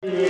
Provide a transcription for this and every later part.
जय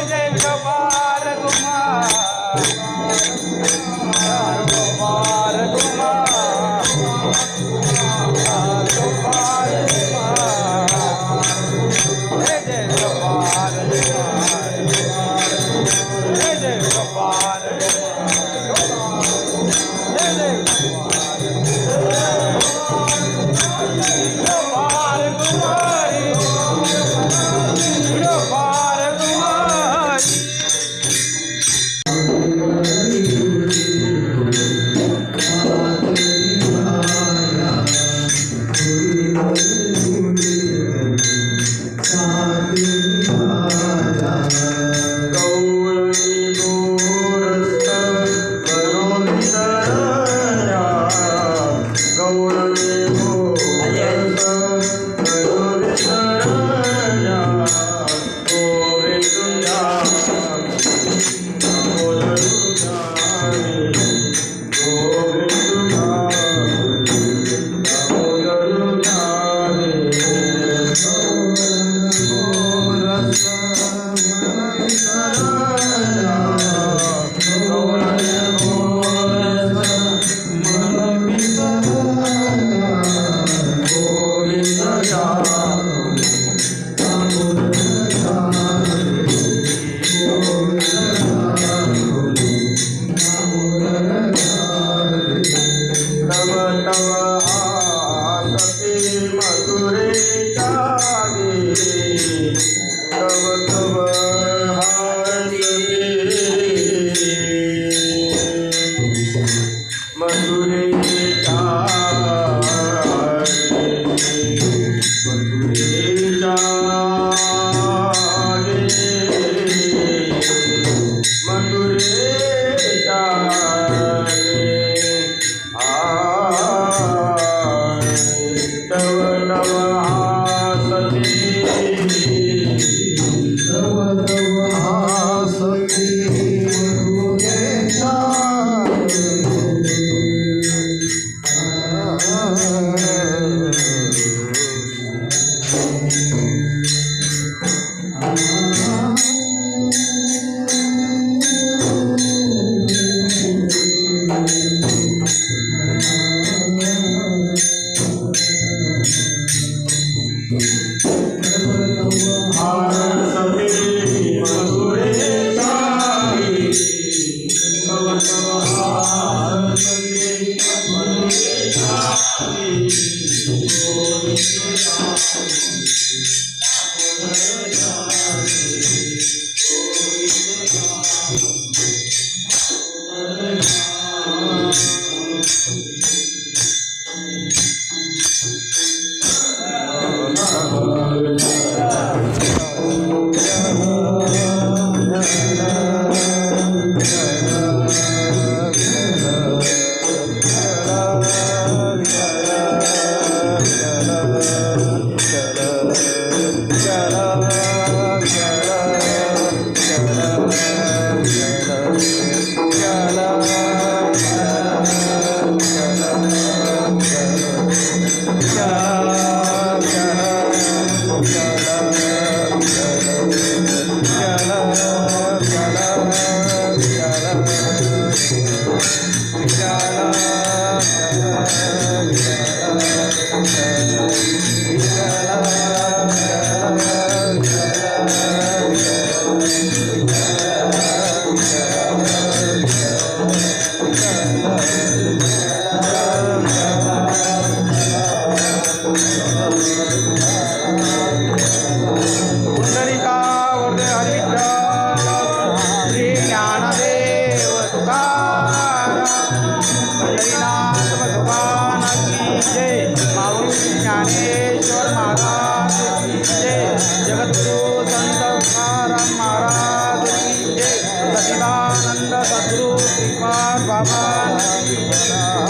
जय विठोबा कुमार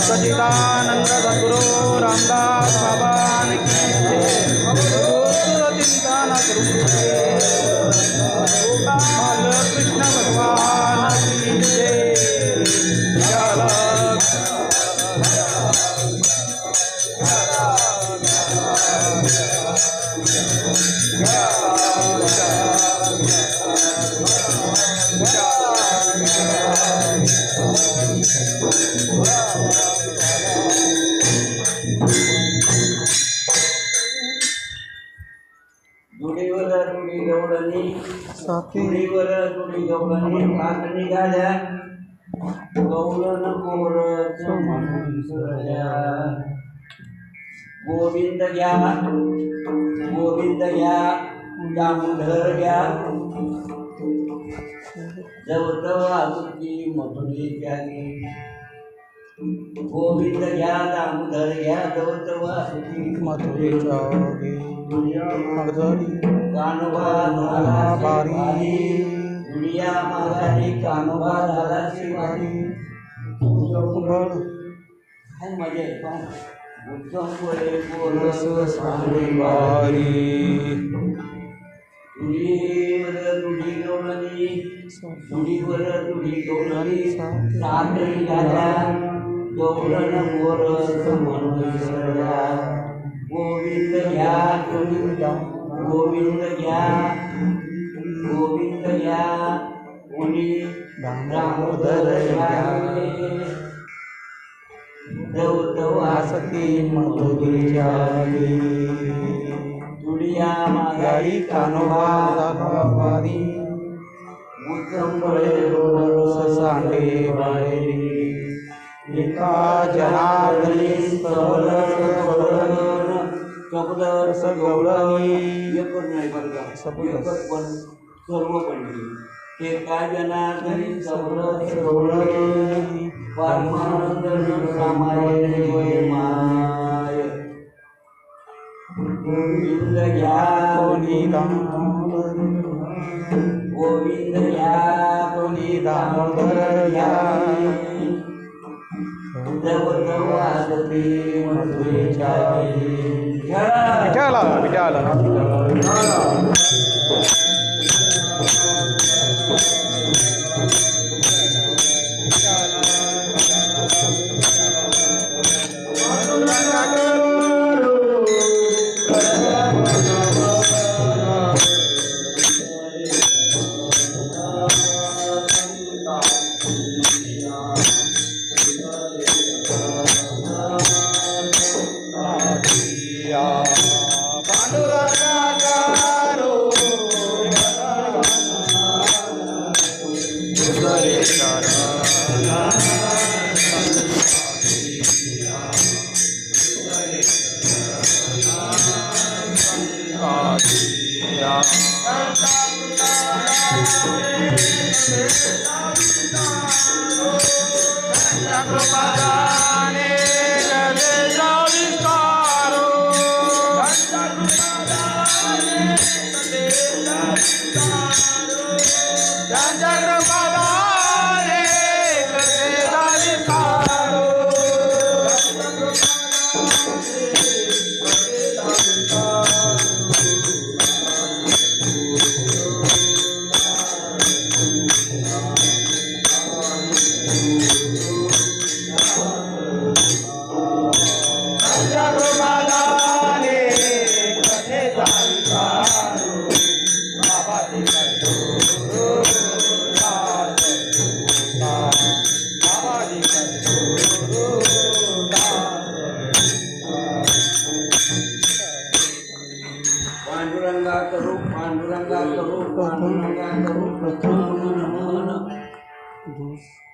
सच्चिदानंद सद्गुरु रामदास बाबा की चिंतन कृष्ण भगवान की जय। तुडीवर तुडी गवळणी सात निघाल्या गवळण गोरच म्हणून विसरल्या गोविंद घ्या दामोदर घ्या जवळ आसुती मथुरी त्यागी गोविंद घ्या दामोदर घ्या जवळ आसुती मथुरी जागे कानोबा झाला बारी दुनिया मागारी कानोबा झाला शिवारी काय मजा आहे उत्तम पुढे बोलस सांगवारी तुडी गवळणी तुडीवर तुडी गवळणी सात निघाल्या गवळण गोरस म्हणून विसरल्या गोविंद घ्या कोणी दामोदर जवळ आसती मथुरी जागी दुनिया मागारी कानोबा दाखवारी उत्तम बळे सांडे बाहेरी एका जनार्दनी सबदरस गवळणी एकच नाही बरं का पण सर्व पंडित एका जनार्दनी सबदरस गवळणी परमानंद सामाय माय गोविंद घ्या कोणी दामोदर घ्या जवळ आसती मथुरी जागी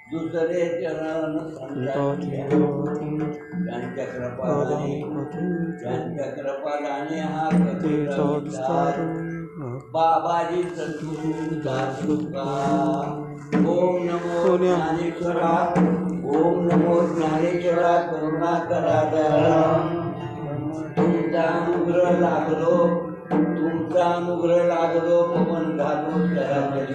दुसरे चरण त्यांच्या कृपादाने हा बाबाजी ओम नमो ज्ञानेश्वरा करुणा करा तुमचा अनुग्रह लागलो पवन घालो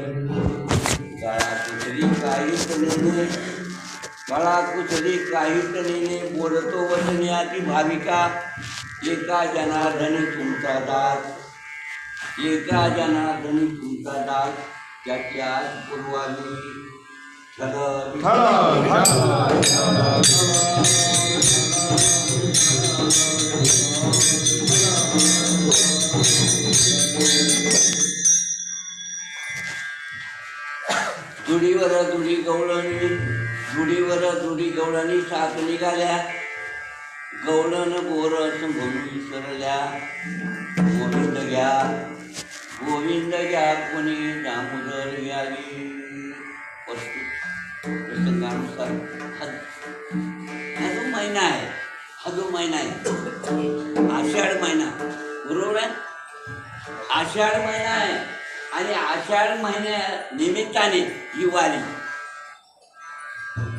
काळा कुठली काहीच नेणे बोलतो वचन्याची भाविका एका जनार्दनी तुमचा दास त्याची आज पूर्वानी दुडी गवळणी सात निघाल्या गवळण गोरस म्हणून विसरल्या गोविंद घ्या गोविंद घ्या कोणी दामोदर घ्यावी वस्तू प्रसंगानुसार हा जो महिना आहे आषाढ महिना बरोबर आहे. आषाढ महिना आहे आणि आषाढ महिन्या निमित्ताने ही वारी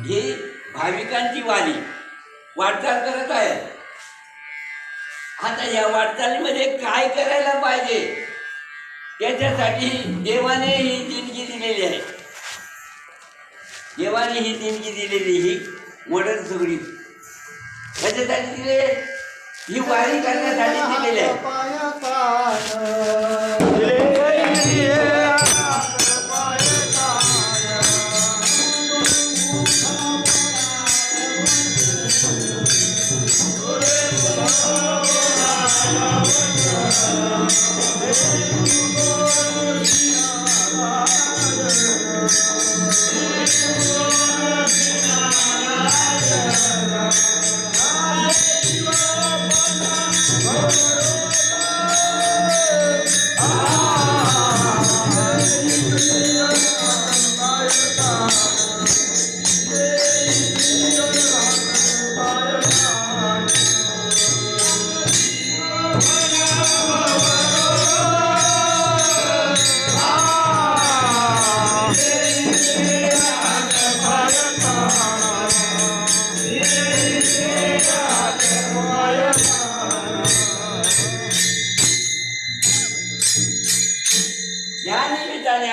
ही भाविकांची वारी वाटचाल करत आहे. आता या वाटचालीमध्ये काय करायला पाहिजे त्याच्यासाठी देवाने ही देणगी दिलेली आहे. देवाने ही देणगी दिलेली ही मॉडर्न सगळी कशासाठी दिले ही वारी करण्यासाठी दिलेली आहे.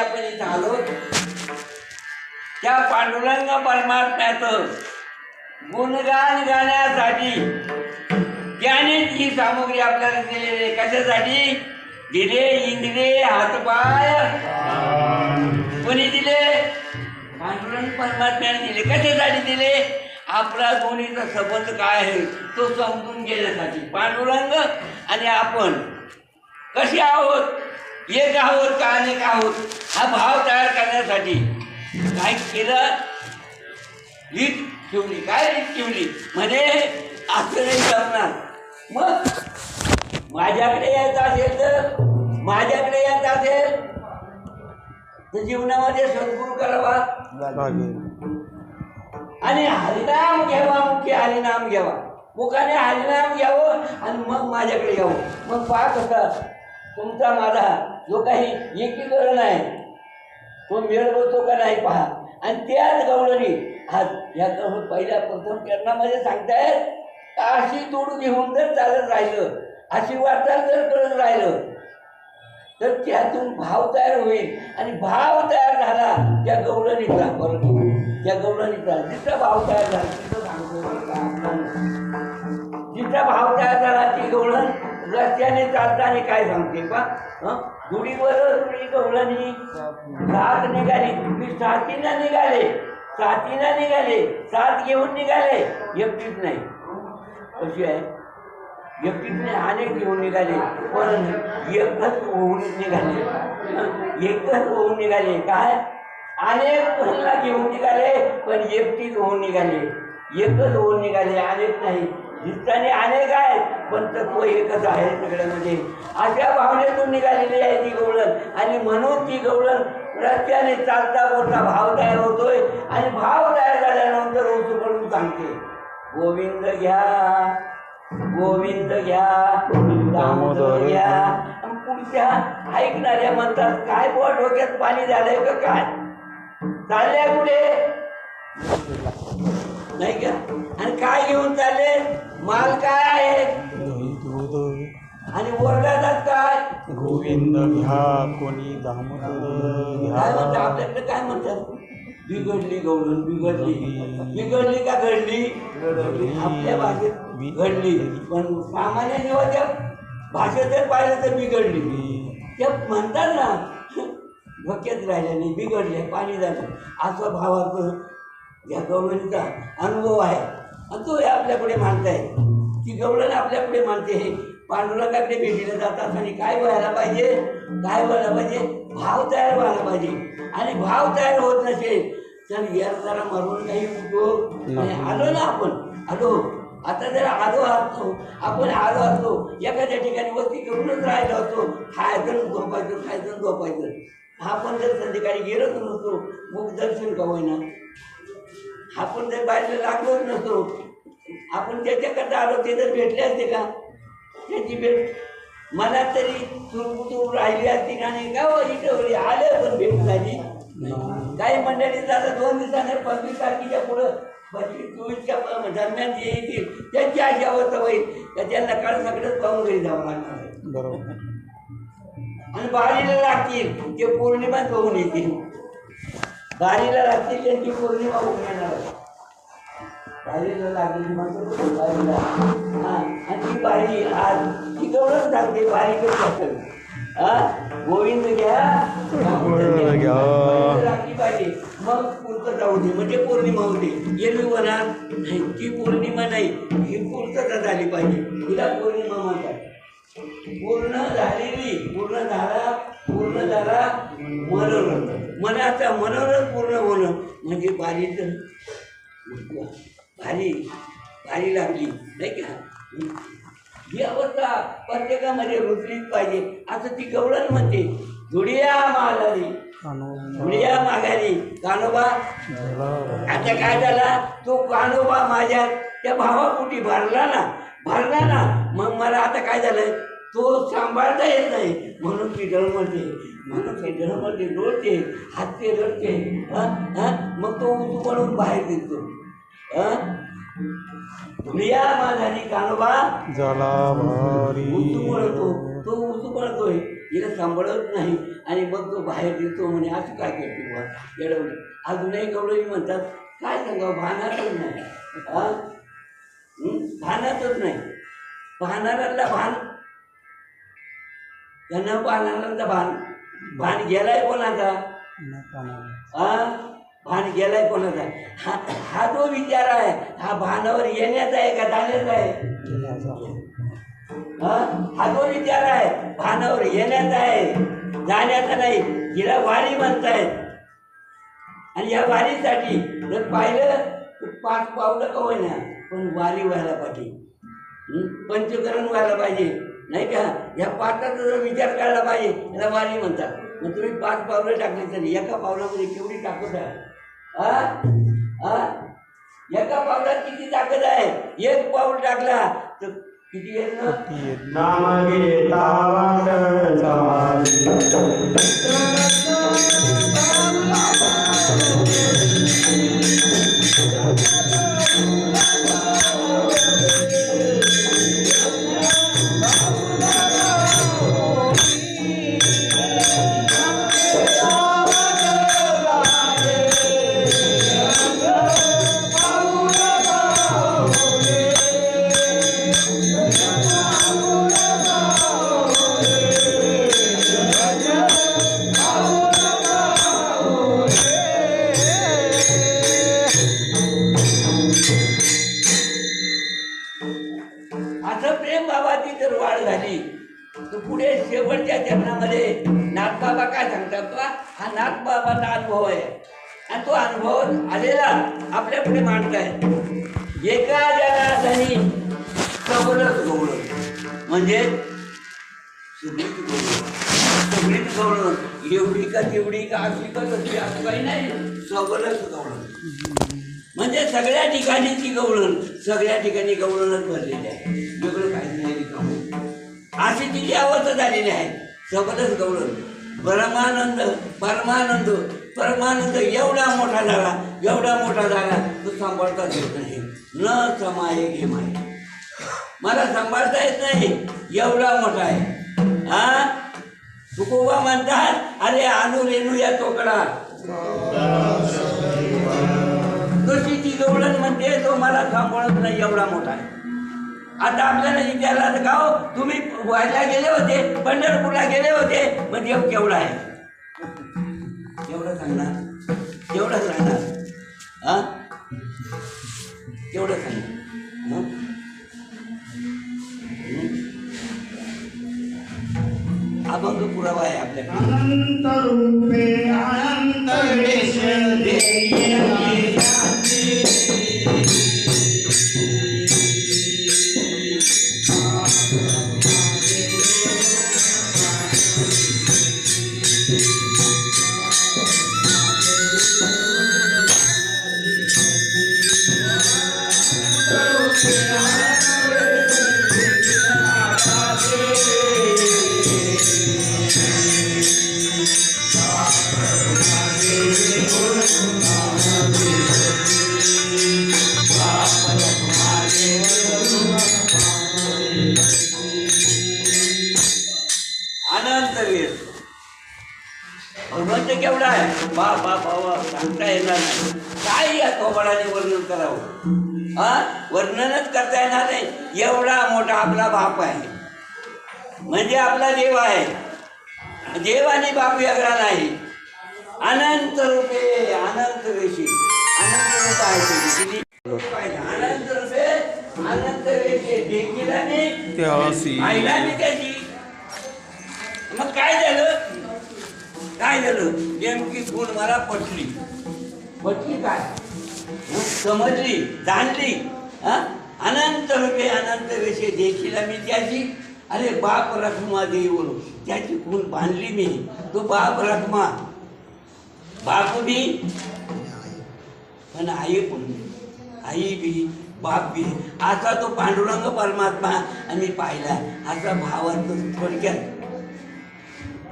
आपण इथं आलो त्या पांडुरंग परमात्म्याचं गुणगान गाण्यासाठी त्यानेच ही सामग्री आपल्याला दिलेली आहे. कशासाठी दिले? इंद्रिय हातपाय कोणी दिले? पांडुरंग परमात्म्याने दिले. कशासाठी दिले? आपला दोन्हीचा संबंध काय आहे तो समजून घेण्यासाठी. पांडुरंग आणि आपण कसे आहोत, एक आहोत का अनेक आहोत, हा भाव तयार करण्यासाठी काय केलं? रीत ठेवली. काय रीत ठेवली? म्हणे असं नाही जमणार. मग माझ्याकडे यायचं असेल तर जीवनामध्ये सद्गुरू करावा आणि हरिनाम घ्यावा. मुख्य हरिनाम घ्यावा. मुखाने हरिनाम घ्यावं आणि मग माझ्याकडे यावं. मग पहा कसा तुमचा माझा जो काही एकीकरण आहे तो मेळ होतो का नाही पहा. आणि त्याच गवळणी आज या पहिल्या प्रथम चरणामध्ये सांगतायत अशी तोडून घेऊन जर चालत राहिलं, अशी वाटचाल जर करत राहिलं तर त्यातून भाव तयार होईल. आणि भाव तयार झाला त्या गवळणीचा, बरोबर त्या गवळणीचा जिथं भाव तयार झाला तिथं सांगतो, जिथं भाव तयार झाला ती गवळण रस्त्याने चालताना काय सांगते पा, धुळीवर धुळी गवळणी साथ निघाली. मी साथीनं निघाले, साथ घेऊन निघाले, एकटीच नाही. कशी आहे? एकटीच नाही, अनेक घेऊन निघाले, पण एकच होऊन निघाले. काय? अनेक पहिला घेऊन निघाले पण एकटीच होऊन निघाले, एकच होऊन निघाले, अनेक नाही. दिसताने अनेक आहेत पण तत्व एकच आहे सगळ्यामध्ये. अशा भावनेतून निघालेली आहे ती गवळण. आणि म्हणून ती गवळण रस्त्याने चालता बोलता भाव तयार होतोय. आणि भाव तयार झाल्यानंतर उचलून सांगते गोविंद घ्या, गोविंद घ्या, दामोदर घ्या. आणि पुढच्या ऐकणाऱ्या म्हणतात काय बुवा डोक्यात पाणी झालंय का काय? चालल्या कुठे नाही का? आणि काय घेऊन चालले? माल काय आहे? आणि ओरडातात काय? गोविंद घ्या कोणी दामोदर घ्या. काय म्हणतात आपल्याकडे? काय म्हणतात? बिघडली गवळण, बिघडली का घडली? आपल्या भाषेत घडली, पण सामान्य जीवाच्या भाषेत पाहिलं तर बिघडली. ते म्हणतात ना डोक्यात राहिल्या नाही, बिघडले, पाणी झालं, असं भावाचं या गवळणीचा अनुभव आहे. आणि तो आपल्यापुढे मानताय. ती गवळण आपल्यापुढे मानते. हे पांडुरंगाकडे भेटीला जातात आणि काय व्हायला पाहिजे? भाव तयार व्हायला पाहिजे. आणि भाव तयार होत नसेल तर यार जरा मरून काही उपयोग नाही. आलो ना आपण, आलो आता जर आलो असतो, आपण आलो असतो एखाद्या ठिकाणी वस्ती करूनच राहिलो असतो, खायचं झोपायचं, खायचं झोपायचं. आपण जर संध्याकाळी गेलोच नसतो, मुख दर्शन का होईना, आपण जर बाहेर लागलोच नसतो, आपण त्याच्याकरता आलो, ते जर भेटले असते का? त्याची भेट मला तरी सुरकुतूर राहिली असती का नाही का? इथं आले पण भेट झाली. काही मंडळी आता 2 दिवसाने 25 तारखेच्या पुढं 25-24च्या दरम्यान जे येतील त्यांची अशी अवस्था होईल का त्यांना काळ सगळंच पाहून घरी जावं लागणार आहे. बरोबर. आणि बारीला लागतील ते पौर्णिमा पाहून येतील, बारीला लागतील त्यांची पौर्णिमा होऊन येणार आहे. बारीला लागली मात्र बारीला आणि ती बारी आज ती गवळण सांगते बारीकच टाकल. गोविंद घ्या लागली पाहिजे, मग पूर्तता जाऊ दे, म्हणजे पौर्णिमा होते. येईल होणार नाही, ती पौर्णिमा नाही, ही पूर्तता झाली पाहिजे, तिला पौर्णिमा म्हणतात. पूर्ण झालेली, पूर्ण झाला मनोरथ, मनाचा मनोरथ पूर्ण होणं म्हणजे बारीचं भारी लागली नाही का? ही अवस्था प्रत्येकामध्ये रुजलीच पाहिजे. असं ती गवळण म्हणते, धुडिया माघारी, धुडिया माघारी कानोबा. आता काय झाला, तो कानोबा माझ्या त्या भावापोटी भरला ना, मग मला आता काय झालंय, तो सांभाळता येत नाही, म्हणून ती ढळमळते, डोळते, हातते रडते. मग तो उतू म्हणून बाहेर दिसतो. धुळिया माझानी कानोबा झाला भारी, उतू पडतो, तो उतू पडतोय, हिला सांभाळत नाही आणि मग तो बाहेर दिसतो. म्हणे असं काय करते बुवा येडवली. अजूनही गवळी म्हणतात, काय सांगावं, भानातच नाही, भानातच नाही. पाहणाऱ्याला भान, न पाहणाऱ्यांचा भान गेलाय कोणाचा? भान गेलाय कोणाचा? हा जो विचार आहे हा भानावर येण्याचा आहे का जाण्याचा आहे? हा जो विचार आहे भानावर येण्याचा आहे, जाण्याचा नाही. हिला वारी म्हणतायत आणि या वारीसाठी जर पाहिलं तर 5 पावलं का होईना पण वारी व्हायला पाहिजे, पंचकरण व्हायला पाहिजे नाही का? ह्या 5चा जर विचार करायला पाहिजे, त्याला वारी म्हणतात. मग तुम्ही 5 पावलं टाकली तरी एका पावलामध्ये केवढी ताकद आहे? एका पावलात किती ताकद आहे? 1 पाऊल टाकला तर किती येत ना? असं प्रेम बाबाची जर वाढ झाली तर पुढे शेवटच्या चरणामध्ये नाथबाबा काय सांगतात? हा नाथबाबाचा अनुभव आहे आणि तो अनुभव आलेला आपल्या पुढे मांडतायत. एका जनाधनी सगळंच गवळण, म्हणजे सगळीच गवळण, एवढी का तेवढी का अशी का तशी असं काही नाही, सगळंच गवळण. म्हणजे सगळ्या ठिकाणी ती गवळण, सगळ्या ठिकाणी गवळणच भरलेली आहे, वेगळं काही नाही. अशी तिची अवस्था झालेली आहे, सगळंच गवळण. परमानंद एवढा मोठा झाला तो सांभाळताच येत नाही. न समाये घे माये, मला सांभाळता येत नाही, एवढा मोठा आहे. तुकोबा म्हणतात, अरे आणू रेणू या तोकडा. तशी ती गवळण म्हणते, तो मला सांभाळत नाही, एवढा मोठा आहे. आता आपल्याला विचारलं का, तुम्ही व्हायला गेले होते, पंढरपूरला गेले होते, म्हणजे केवढा आहे? केवढं सांगणार? केवढं सांगणार? अभंग पुरावा आहे आपल्याकडे. अनंत रूपे अनंत वेश देई देवाने वर्णन करावं? वर्णनच करता येणार नाही. एवढा मोठा आपला बाप आहे, म्हणजे आपला देव आहे. देव आणि बाप वेगळा नाही. अनंत रूपे अनंत वेशी, अनंत रूप आहे. अनंत रूपे अनंत वेशी देखील त्यासी. पाहिला मी त्याची. मग काय झालं? काय झालं? नेमकी खूण मला पटली. पटली काय? समजली, जाणली. अनंत रूपे अनंत वेशी देखील मी त्याची. अरे बाप रखमा देऊन त्याची खूण बांधली मी. तो बाप रखमा, बाप बी पण आई पण, आई बी बाप बी असा तो पांडुरंग परमात्मा आम्ही पाहिला. असा भावार्थ थोडक्यात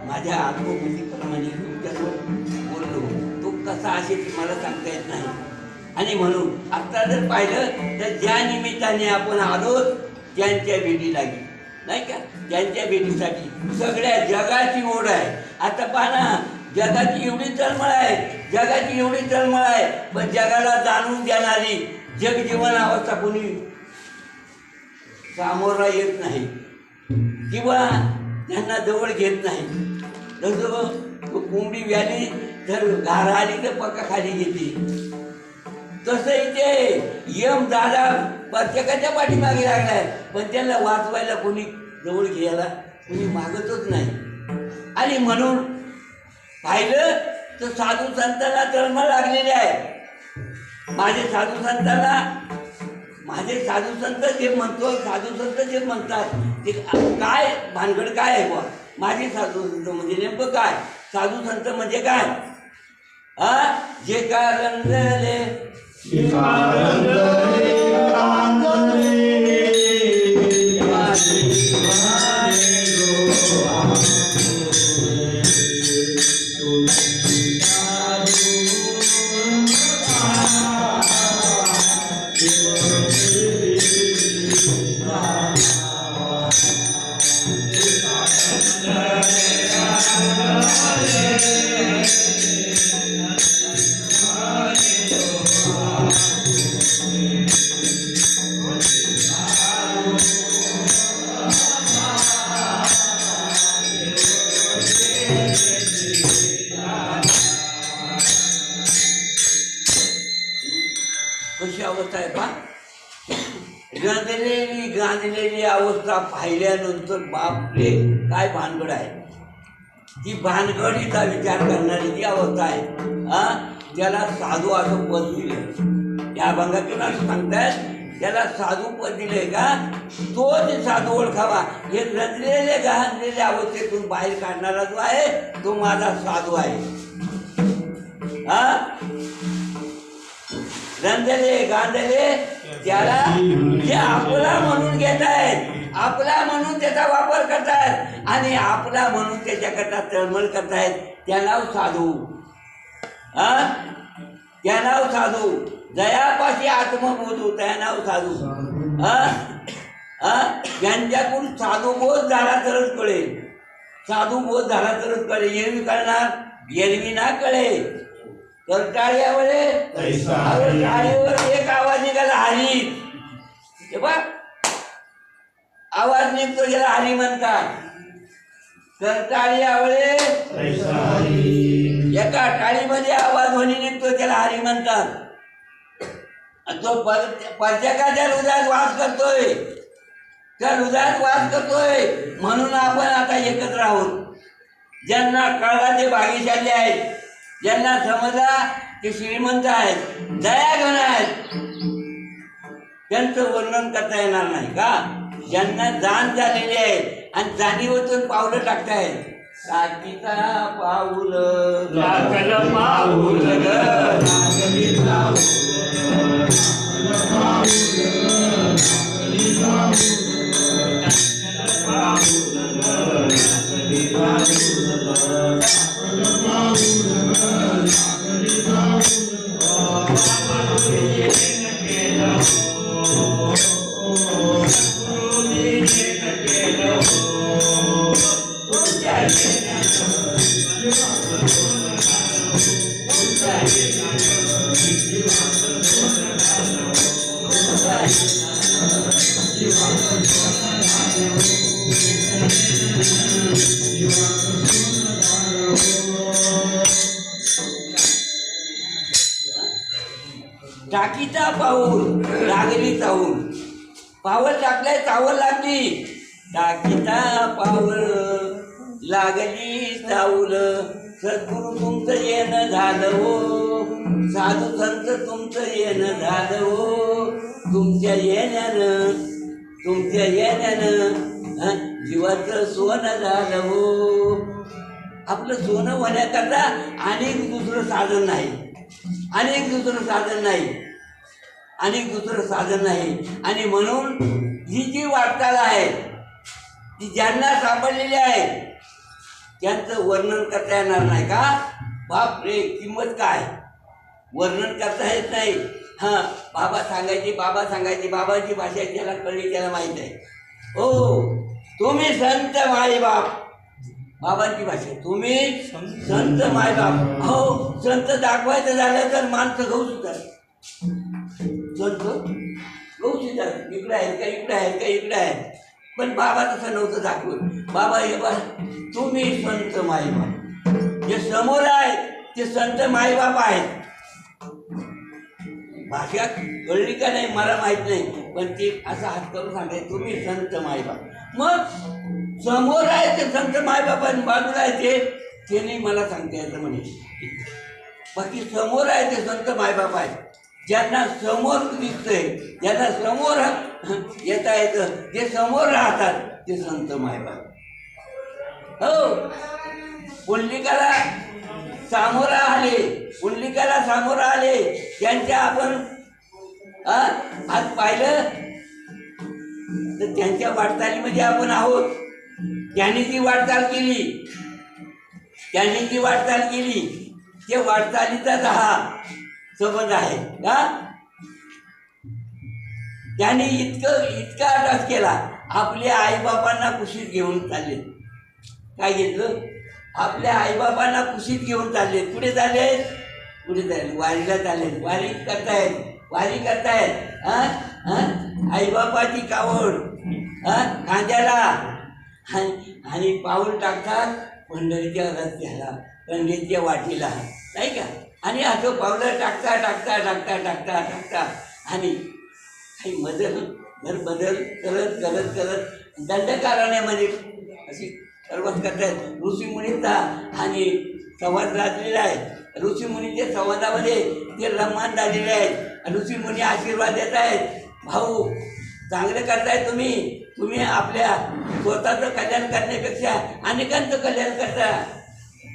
माझ्या आत्मबुद्धीप्रमाणे तुमच्यासोबत बोललो. तो कसा असेल ते मला सांगता येत नाही. आणि म्हणून आता जर पाहिलं तर ज्या निमित्ताने आपण आलो त्यांच्या भेटीला गेलो, नाही का? त्यांच्या भेटीसाठी सगळ्या जगाची ओढ आहे. आता पहा ना, जगाची एवढी तळमळ आहे, जगाची एवढी तळमळ आहे, पण जगाला जाणून देणारी जगजीवन अवस्था कोणी सामोरा येत नाही किंवा त्यांना जवळ घेत नाही. जसं कोंबडी व्याली तर घारा आली तर पक्का खाली घेते, तसं इथे यम दादा प्रत्येकाच्या पाठीमागे लागलाय, पण त्यांना वाचवायला कोणी जवळ घ्यायला कोणी मागतच नाही. आणि म्हणून पाहिलं तर साधू संतांना तळमळ लागलेली आहे. माझे साधू संत जे म्हणतो, साधू संत जे म्हणतात ते काय भानगड काय आहे बा? माझे साधू संत म्हणजे नेमकं काय? साधू संत म्हणजे काय? जे का रंगले कशी अवस्था आहे पहा. गांजलेली अवस्था पाहिल्यानंतर बापरे काय भानगड आहे. ती भानगडीचा विचार करणारी जी अवस्था आहे, त्याला साधू असं पद दिलं. या अभंगातून असं सांगतायत त्याला साधू पद दिलंय का? तो ते साधू ओळखावा. हे रंजलेले गांजलेल्या अवस्थेतून बाहेर काढणारा जो आहे तो माझा साधू आहे. रंजले गांजले त्याला जे आपला म्हणून घेत आहेत, आपला म्हणून त्याचा वापर करतायत आणि आपला म्हणून त्याच्याकरता तळमळ करतायत, त्या नाव साधू. त्या नाव साधू. जयापाशी आत्मबोधू त्या नाव साधू. ज्यांच्याकडून साधू बोध झाला तरच कळेल. साधू बोध झाला तरच कळेल. एरवी कळणार, एरवी ना कळे. तर टाळ्यावळे टाळीवर एक आवाज निघाला हरी. हे बघ आवाज निघतो ज्याला हरी म्हणतात. तर टाळी आवळे एका टाळीमध्ये आवाज ध्वनी निघतो त्याला हरी म्हणतात. तो प्रत्येकाच्या हृदयात वास करतोय, त्या हृदयात वास करतोय. म्हणून आपण आता एकत्र आहोत. ज्यांना कळला ते भाग्यशाली आहेत, ज्यांना समजला ते श्रीमंत आहेत, दयाघन आहेत. त्यांचं वर्णन करता येणार नाही का? ज्यांना जाण झालेली आहे आणि जाणीवतून पावलं टाकतायत. साकीचा पाऊल लागल पाऊल Thank you. टाकीचा पाऊल लागली चावूल. पावल टाकलाय चावल लागली. टाकीचा पाऊल लागली चावल. सद्गुरू तुमचं येणं झालं हो. साधू संत तुमचं येणं झालं हो. तुमच्या येण्यानं जीवाचं सोनं झालं हो. आपलं सोनं होण्याकरता अनेक दुसरं साधन नाही. आणि म्हणून ही जी वाटचाल आहे ती ज्यांना सापडलेली आहे त्यांचं वर्णन करता येणार नाही. का बाप रे किंमत काय वर्णन करता येत नाही. हां बाबा सांगायची बाबाची भाषा ज्याला कळली त्याला माहीत आहे. हो तुम्ही संत मायबाप. बाबांची भाषा तुम्ही संत मायबाप. हो संत दाखवायचं झालं तर माणसं गहू सुद्धा इकडे आहेत. पण बाबा तसं नव्हतं दाखवत. बाबा हे बा तुम्ही संत मायबाप. जे समोर आहेत ते संत मायबाप आहेत. भाषा कळली का नाही मला माहित नाही, पण ते असं हात करून सांगाय तुम्ही संत मायबाप. मग समोर आहे ते संत मायबाप आणि बाजूला आहे ते नाही मला सांगता येतं म्हणे. बाकी समोर आहे ते संत मायबाप आहेत. ज्यांना समोर दिसतंय, ज्यांना समोर येता येतं, जे समोर राहतात ते संत मायबाप. हो पुंडलिकाला सामोरं आले त्यांच्या आपण आज पाहिलं तर त्यांच्या वाटचालीमध्ये आपण आहोत. त्यांनी जी वाटचाल केली ते वाटचालीचाच हा संबंध आहे. का त्यांनी इतका अभ्यास केला. आपल्या आईबापांना कुशीत घेऊन चालले. काय घेतलं? आपल्या आईबापांना कुशीत घेऊन चालले. कुठे चालले? वारीला चालले. वारी करतायत. आईबापाची कावड खांद्याला आणि पाऊल टाकतात पंढरीच्या रस्त्याला, पंढरीच्या वाटेला नाही का. आणि असं पावलं टाकता आणि काही बदल करत दंडकारण्यामध्ये अशी सर्वच करतायत. ऋषीमुनींचा आणि संवाद रचलेला आहे. ऋषीमुनींच्या संवादामध्ये ते रममान झालेले आहेत. ऋषीमुनी आशीर्वाद देत आहेत. भाऊ चांगलं करताय तुम्ही आपल्या स्वतःचं कल्याण करण्यापेक्षा अनेकांचं कल्याण करता.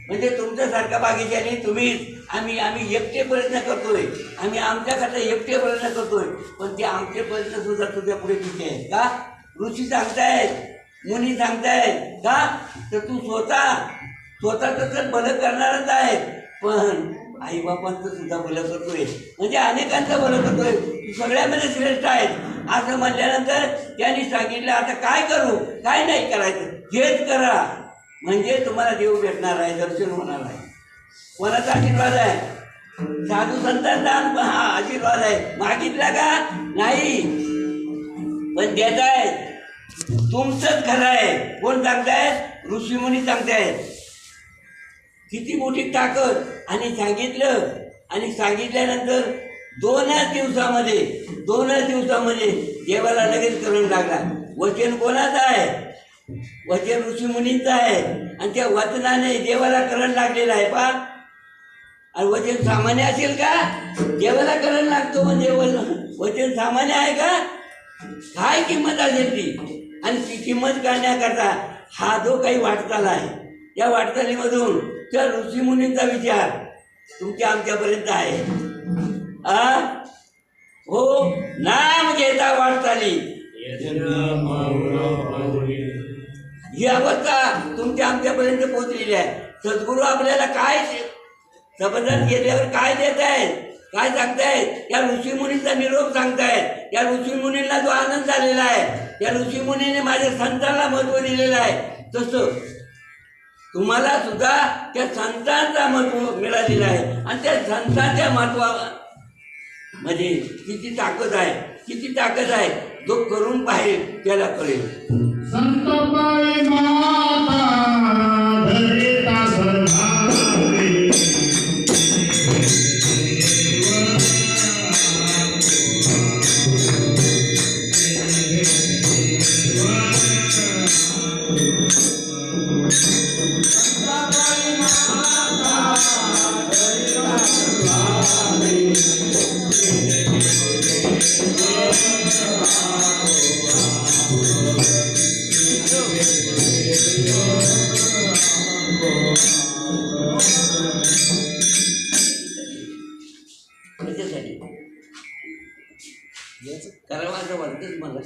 म्हणजे तुमच्यासारखा भाग्यशाली तुम्हीच. आम्ही एकटे प्रयत्न करतोय. आम्ही आमच्याकरता एकटे प्रयत्न करतोय. पण ते आमचे प्रयत्न सुद्धा तुझ्या पुढे तिथे आहेत. का ऋषी सांगतायत, मुनी सांगतायत का तर तू स्वतःचं तर भलं करणारच आहे, पण आईबापांचं सुद्धा भलं करतोय. म्हणजे अनेकांचं भलं करतोय. तू सगळ्यामध्ये श्रेष्ठ आहेत असं म्हटल्यानंतर त्यांनी सांगितलं आता काय करू, काय नाही करायचं, हेच करा म्हणजे तुम्हाला देव भेटणार आहे, दर्शन होणार आहे. कोणाचा आशीर्वाद आहे? साधू संतांचा हा आशीर्वाद आहे. मागितला का नाही, पण देत आहे. तुमचंच खरं आहे. कोण सांगतायत? ऋषीमुनी सांगतायत. किती मोठी ताकद. आणि सांगितल्यानंतर दोनच दिवसामध्ये देवाला लगेच करून लागला. वचन कोणाचं आहे? वचन ऋषीमुनींचं आहे. आणि त्या वचनाने देवाला करंट लागलेला आहे. पहा, आणि वचन सामान्य असेल का? देवाला करंट लागतो म्हणजे वचन सामान्य आहे का? काय किंमत असेल ती. आणि ती किंमत करण्याकरता हा जो काही वाटचाल आहे, या वाटचालीमधून त्या ऋषीमुनींचा विचार तुमच्या आमच्यापर्यंत आहे. हो नाम घेता वाटचाली, ही अवस्था तुमच्या आमच्यापर्यंत पोहोचलेली आहे. सद्गुरू आपल्याला काय सबंधात गेल्यावर काय देत आहेत, काय सांगतायत? या ऋषीमुनींचा निरोप सांगतायत. या ऋषीमुनींना जो आनंद झालेला आहे, त्या ऋषीमुनीने माझ्या संतांना महत्त्व दिलेलं आहे, तसं तुम्हाला सुद्धा त्या संतांचा महत्त्व मिळालेलं आहे. आणि त्या संतांच्या महत्त्वामध्ये किती ताकद आहे, जो करून पाहिजे त्याला कळेल. संत बाई माता धरिता सर्वांगे त्याच्यासाठी करावं असं वाटतंच मला.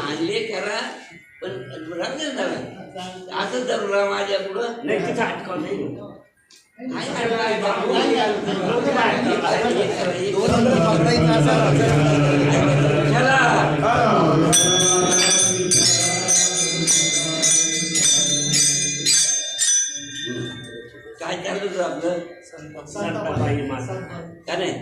आणले करा पण राहते ना असं जरूर माझ्या पुढं नक्कीच अटकाव नाही. काय चालू होतं आपलं संताबाई माता. का नाही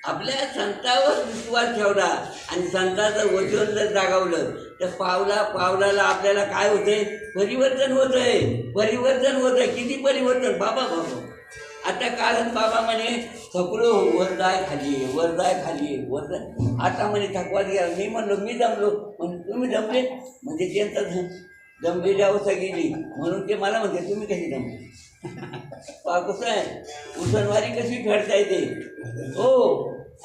आपल्या संतावर विश्वास ठेवला आणि संताचं वचन जर जागवलं तर पावला पावलाला आपल्याला काय होतंय परिवर्तन होतंय. परिवर्तन होतंय. किती परिवर्तन बाबा बाबा. आता कारण बाबा म्हणे थकलो वर जाय खाली वर जाय खाली वर जाय. आता म्हणे थकवात गेला. मी म्हणलो मी जमलो म्हणजे तुम्ही जमले म्हणजे त्यांचं जमलेली अवस्था गेली म्हणून ते मला म्हणते तुम्ही कशी जमले. पा कसं आहे उसनवारी कशी फेडता येते. हो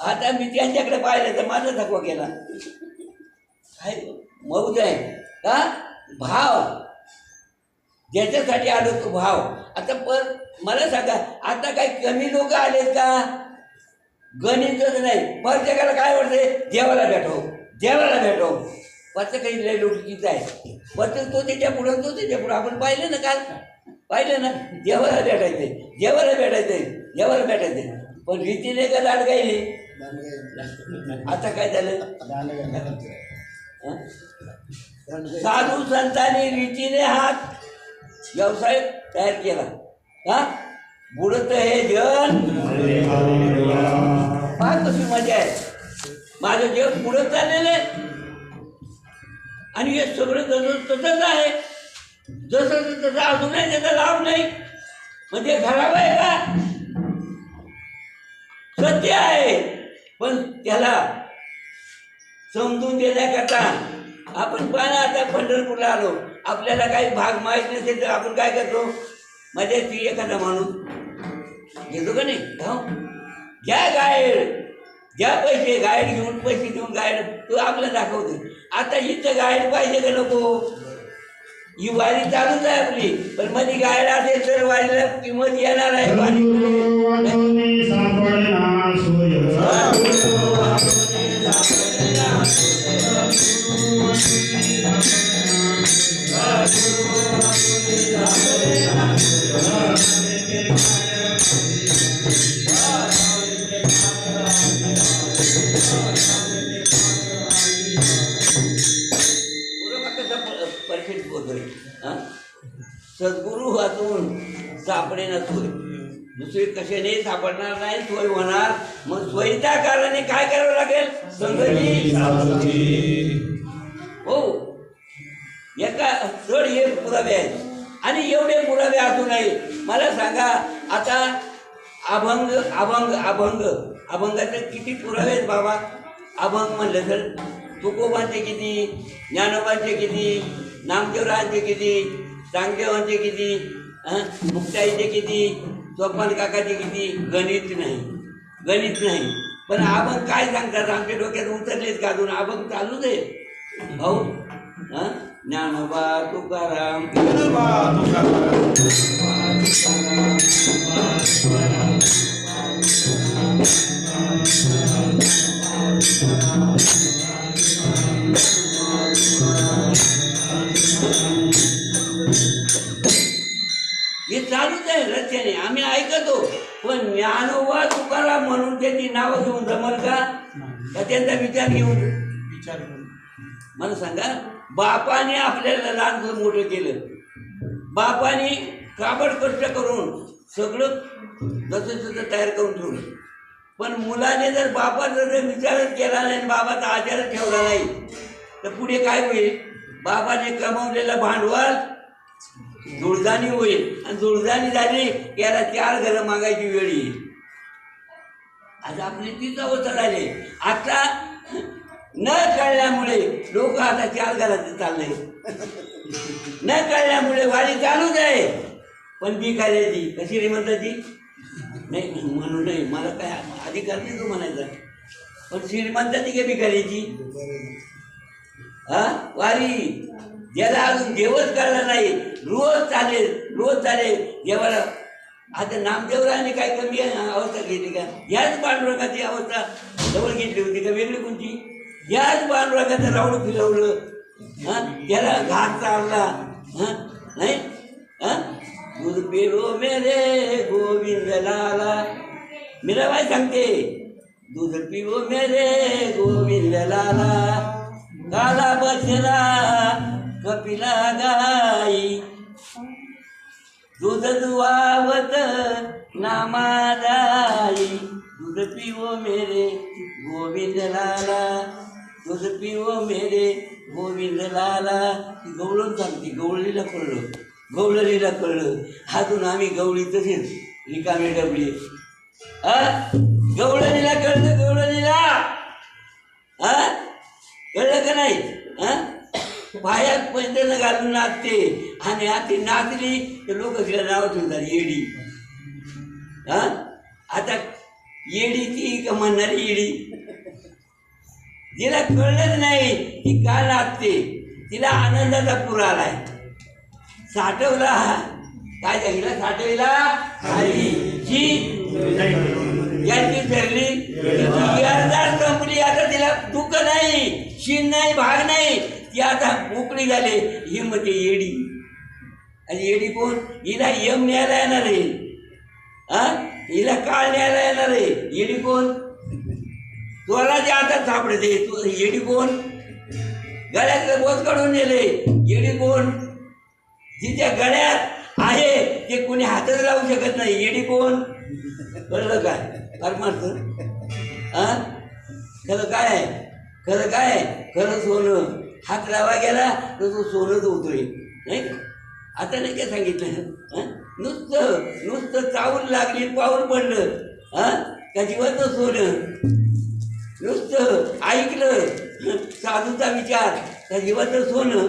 आता मी त्यांच्याकडे पाहिलं तर माझा थकवा केला. काय मौज आहे का भाव ज्याच्यासाठी आलो तो भाव. आता पण मला सांगा आता काही कमी लोक आलेत का. गणितच नाही प्रत्येकाला काय वाटते देवाला भेटव देवाला भेटव. प्रत्येक काही लय लोकीचं आहे. प्रत्येक तो त्याच्या पुढं तो त्याच्या पुढं आपण पाहिलं ना काल पाहिलं ना देवाला भेटायचंय देवाला भेटायचंय देवाला भेटायचंय. पण रीतीने का दाट गायली. आता काय झालं साधू संतांनी रीतीने हात व्यवसाय तयार केला. हा बुडत हे जन फार कशी मजा आहे. माझं जग पुढं चाललेलं आहे आणि हे सगळं जसं तसंच आहे. जसं तसं अजूनही त्याचा लाभ नाही म्हणजे खराब आहे का. सत्य आहे पण त्याला समजून देण्याकरता आपण पाहा आता पंढरपूरला आलो. आपल्याला काही भाग माहीत नसेल तर आपण काय करतो माझ्या ती एखादा माणूस घेतो का नाही हो घ्या गाईड घ्या पैसे गाईड घेऊन पैसे देऊन गाईड तो आपल्याला दाखवतो. आता इथं गाईड पाहिजे का नको. ही वारी चालूच आहे आपली पण मध्ये गाईड असेल तर वारीला किंमत येणार आहे. परफेक्ट बोलतोय. सद्गुरू वाचून सापडे ना सोय. दुसरी कशाने सापडणार नाही सोय होणार. मग सोयीच्या कारणाने काय करावं लागेल संगती. हो एका जड हे पुरावे आहेत आणि एवढे पुरावे असू नये. मला सांगा आता अभंग अभंग अभंग अभंगाचे किती पुरावे आहेत बाबा. अभंग म्हणलं तर तुकोबांचे किती ज्ञानोबांचे किती नामदेवरायांचे किती चांगदेवांचे किती मुक्ताईचे किती सोपान काकाचे किती. गणित नाही गणित नाही. पण अभंग काय सांगतात आमच्या डोक्यात उतरलेच का अजून अभंग चालूच आहे भाऊ. ज्ञानोबा तुकाराम हे चालूच आहे रस्त्याने आम्ही ऐकतो. पण ज्ञानोबा तुकाराम म्हणून त्यांची नावं घेऊन जमल का त्यांचा विचार घेऊन. मला सांगा बापाने आपल्याला लहान मोठं केलं. बापाने काबड कष्ट करून सगळं जसं तसं तयार करून ठेवलं. पण मुलाने जर बापाचा जर विचारच केला नाही बाबाचा आचारच ठेवला नाही तर पुढे काय होईल. बाबाने कमावलेलं भांडवल जुळदानी होईल आणि जुळदानी झाली याला 4 घरं मागायची वेळ येईल. आज आपली तीच अवस्था झाली. आता न कळल्यामुळे लोक आता 4 घरात चालले. न कळल्यामुळे वारी चालूच आहे पण भिकाऱ्याची कशी रे म्हणतात ती नाही म्हणून नाही, मला काय अधिकार नाही तो म्हणायचा. पण श्रीमंताची काय भिकारीची हा वारी, ज्याला अजून देवच कळलं नाही, रोज चालेल देवाला. आता नामदेवराने काय कमी अवस्था घेतली का? याच पांडुरंगाची अवस्था जवळ घेतली होती का वेगळी कोणती? याच पांडुरंगाचं रावण फिरवलं, त्याला घाट चालला, नाही दूध पिलो मेरे गोविंद लाला. मीराबाई सांगते, दूध पिलो मेरे गोविंद लाला, काला बसला कपिला गाई, दूध दुवावत नामादाई, दूध पिवो मेरे गोविंद लाला, दूध पिवो मेरे गोविंद लाला. गवळण सांगते, गवळणीला कळलं. हातून आम्ही गवळी तसेच रिकामी डबली. गवळणीला कळलं, कळलं का नाही? पायात पैंजण घालून नाचते, आणि आता नाचली तर लोक तिला नाव ठेवतात येडी. आता येडी ती का म्हणणारी येडी? जिला कळलंच नाही ती का नाचते, तिला आनंदाचा पूर आलाय. साठवला काय सांगितलं? साठवला हरीची याची ठरली संपली. आता तिला दुःख नाही, शीन नाही, भाग नाही, ती आता मोकळी झाली. ही म्हणजे येडी. आणि येडी कोण? हिला यम न्यायला येणार आहे, हिला काळ न्यायला येणार आहे. येडी कोण? स्वराच्या हातात सापडते. येडी कोण? गळ्यातलं बोज काढून नेले. येडी कोण? जिच्या गळ्यात आहे ते कोणी हातच लावू शकत नाही. येडी कोण? कळलं काय? परमार्थ खरं काय आहे? खरं सोनं. हात लावा गेला तर तो सोनंच होतोय, नाही? आता नाही काय सांगितलं? नुसतं चावून लागली, पाऊल पडलं का जीवाचं सोनं. नुसतं ऐकलं साधूचा विचार का जीवाचं सोनं.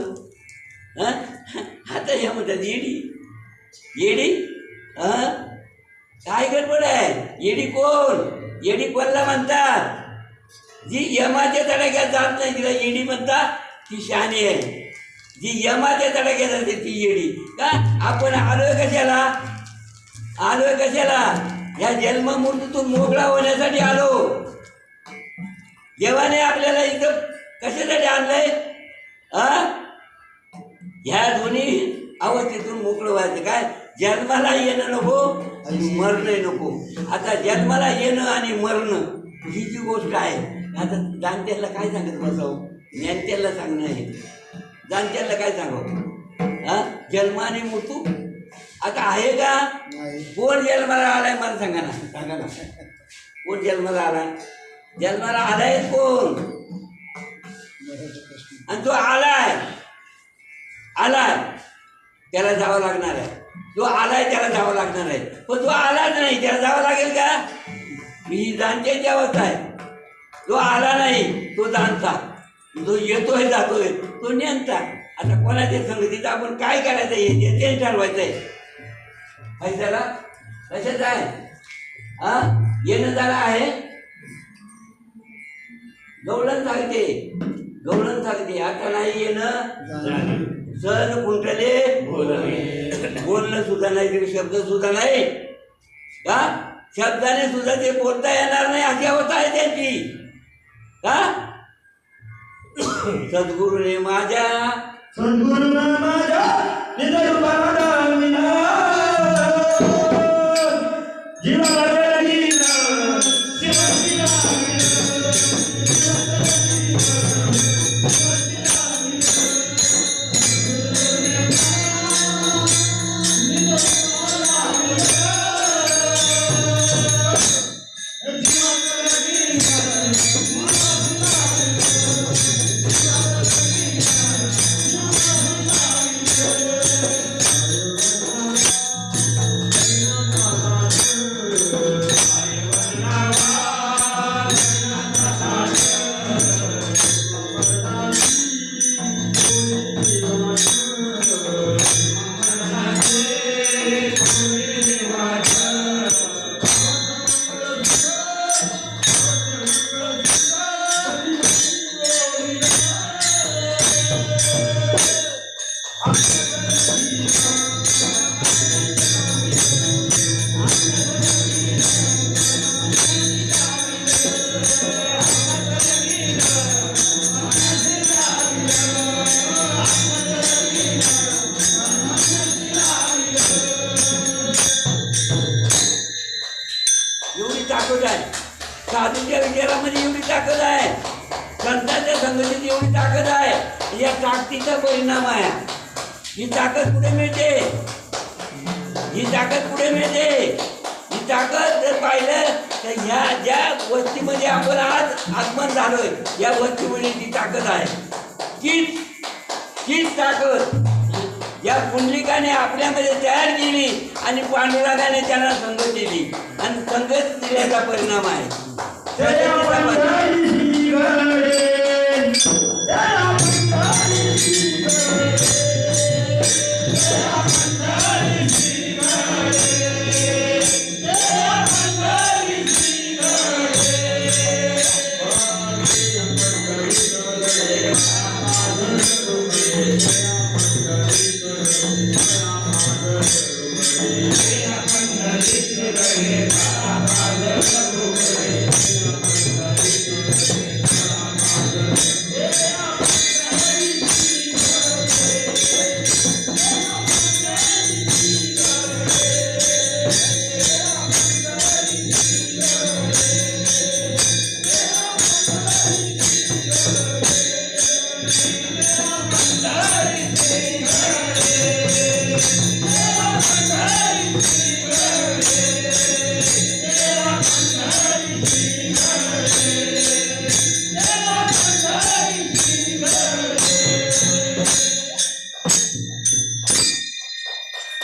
आता हे म्हणतात येडी. काय गडबड आहे? येडी कोण? येडी कोणला म्हणतात? जी यमाच्या तडाख्यात जात नाही तिला येडी म्हणतात. ती शहाणी आहे. जी यमाच्या तडाख्यात जाते ती येडी. का? आपण आलोय कशाला? या जन्म मृत्यूतून मोकळा होण्यासाठी आलो. देवाने आपल्याला इथं कशासाठी आणलंय? ह्या दोन्ही अवस्थेतून मोकळं व्हायचं. काय? जन्माला येणं नको आणि मरणं नको. आता जन्माला येणं आणि मरणं ही जी गोष्ट आहे, आता जाणत्याला काय सांगत बसावं? ज्ञानत्याला सांगणं आहे. जाणत्याला काय सांगावं? जन्म आणि मृत्यू आता आहे का? कोण जन्माला आलाय मला सांगा ना. कोण जन्माला आलाय? जन्माला आलाय कोण? आणि तो आलाय त्याला जावं लागणार आहे. जो आलाय त्याला जावं लागणार आहे. पण जो आलाच नाही त्याला जावं लागेल का? ही जाणत्याची अवस्था आहे. जो आला नाही तो जाणता, जो येतोय जातोय तो नेमता. आता कोणाच्या संगतीचं आपण काय करायचं आहे ते ठरवायचं आहे. पैशाला कशाच आहे? येणं जाणं आहे. गवळण सांगते आता नाही येणं. सण कुंटले बोलणं सुद्धा नाही, तरी शब्द सुद्धा नाही का? शब्दाने सुद्धा ते बोलता येणार नाही अशी अवस्था आहे त्यांची. का? सद्गुरूने माझ्या आहे. साधूच्या विचारामध्ये एवढी ताकद आहे, संतांच्या संगतीत एवढी ताकद आहे. या ताकदीचा परिणाम आहे. ही ताकद कुठे मिळते? ही ताकद कुठे मिळते? ही ताकद जर पाहिलं तर ह्या ज्या वस्तीमध्ये आपण आज आगमन झालोय, या वस्तीमध्ये ती ताकद आहे. तीच ताकद या पुंडलिकाने आपल्यामध्ये तयार केली आणि पांडुरंगाने त्यांना संगत दिली आणि संगत दिल्याचा परिणाम आहे.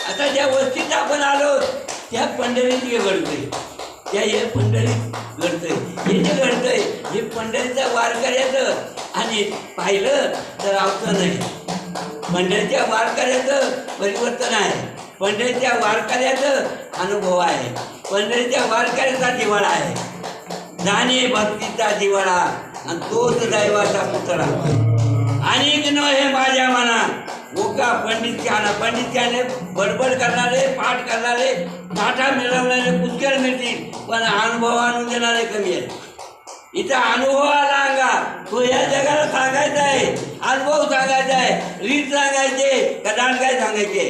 आता ज्या वस्तीत आपण आलो त्या पंढरीत हे घडतंय, त्या हे पंढरीत घडतंय. हे जे घडतंय हे पंढरीचं वारकऱ्याचं आणि पाहिलं तर आवतं नाही. पंढरीच्या वारकऱ्याचं परिवर्तन आहे, पंढरीच्या वारकऱ्याचं अनुभव आहे, पंढरीच्या वारकऱ्याचा जिव्हाळा आहे. जाणे भक्तीचा जिव्हाळा आणि तोच दैवाचा पुतळा. अनेक न हे माझ्या मना ओका पंडितच्याने बडबड करणारे, पाठ करणारे, टाटा मिळवणारे पुष्कळ मिळतील, पण अनुभव आणून देणारे कमी आहेत. इथं अनुभव आला अंगा, तो या जगाला सांगायचा आहे, अनुभव सांगायचा आहे, रीत सांगायचे का दान काय सांगायचे,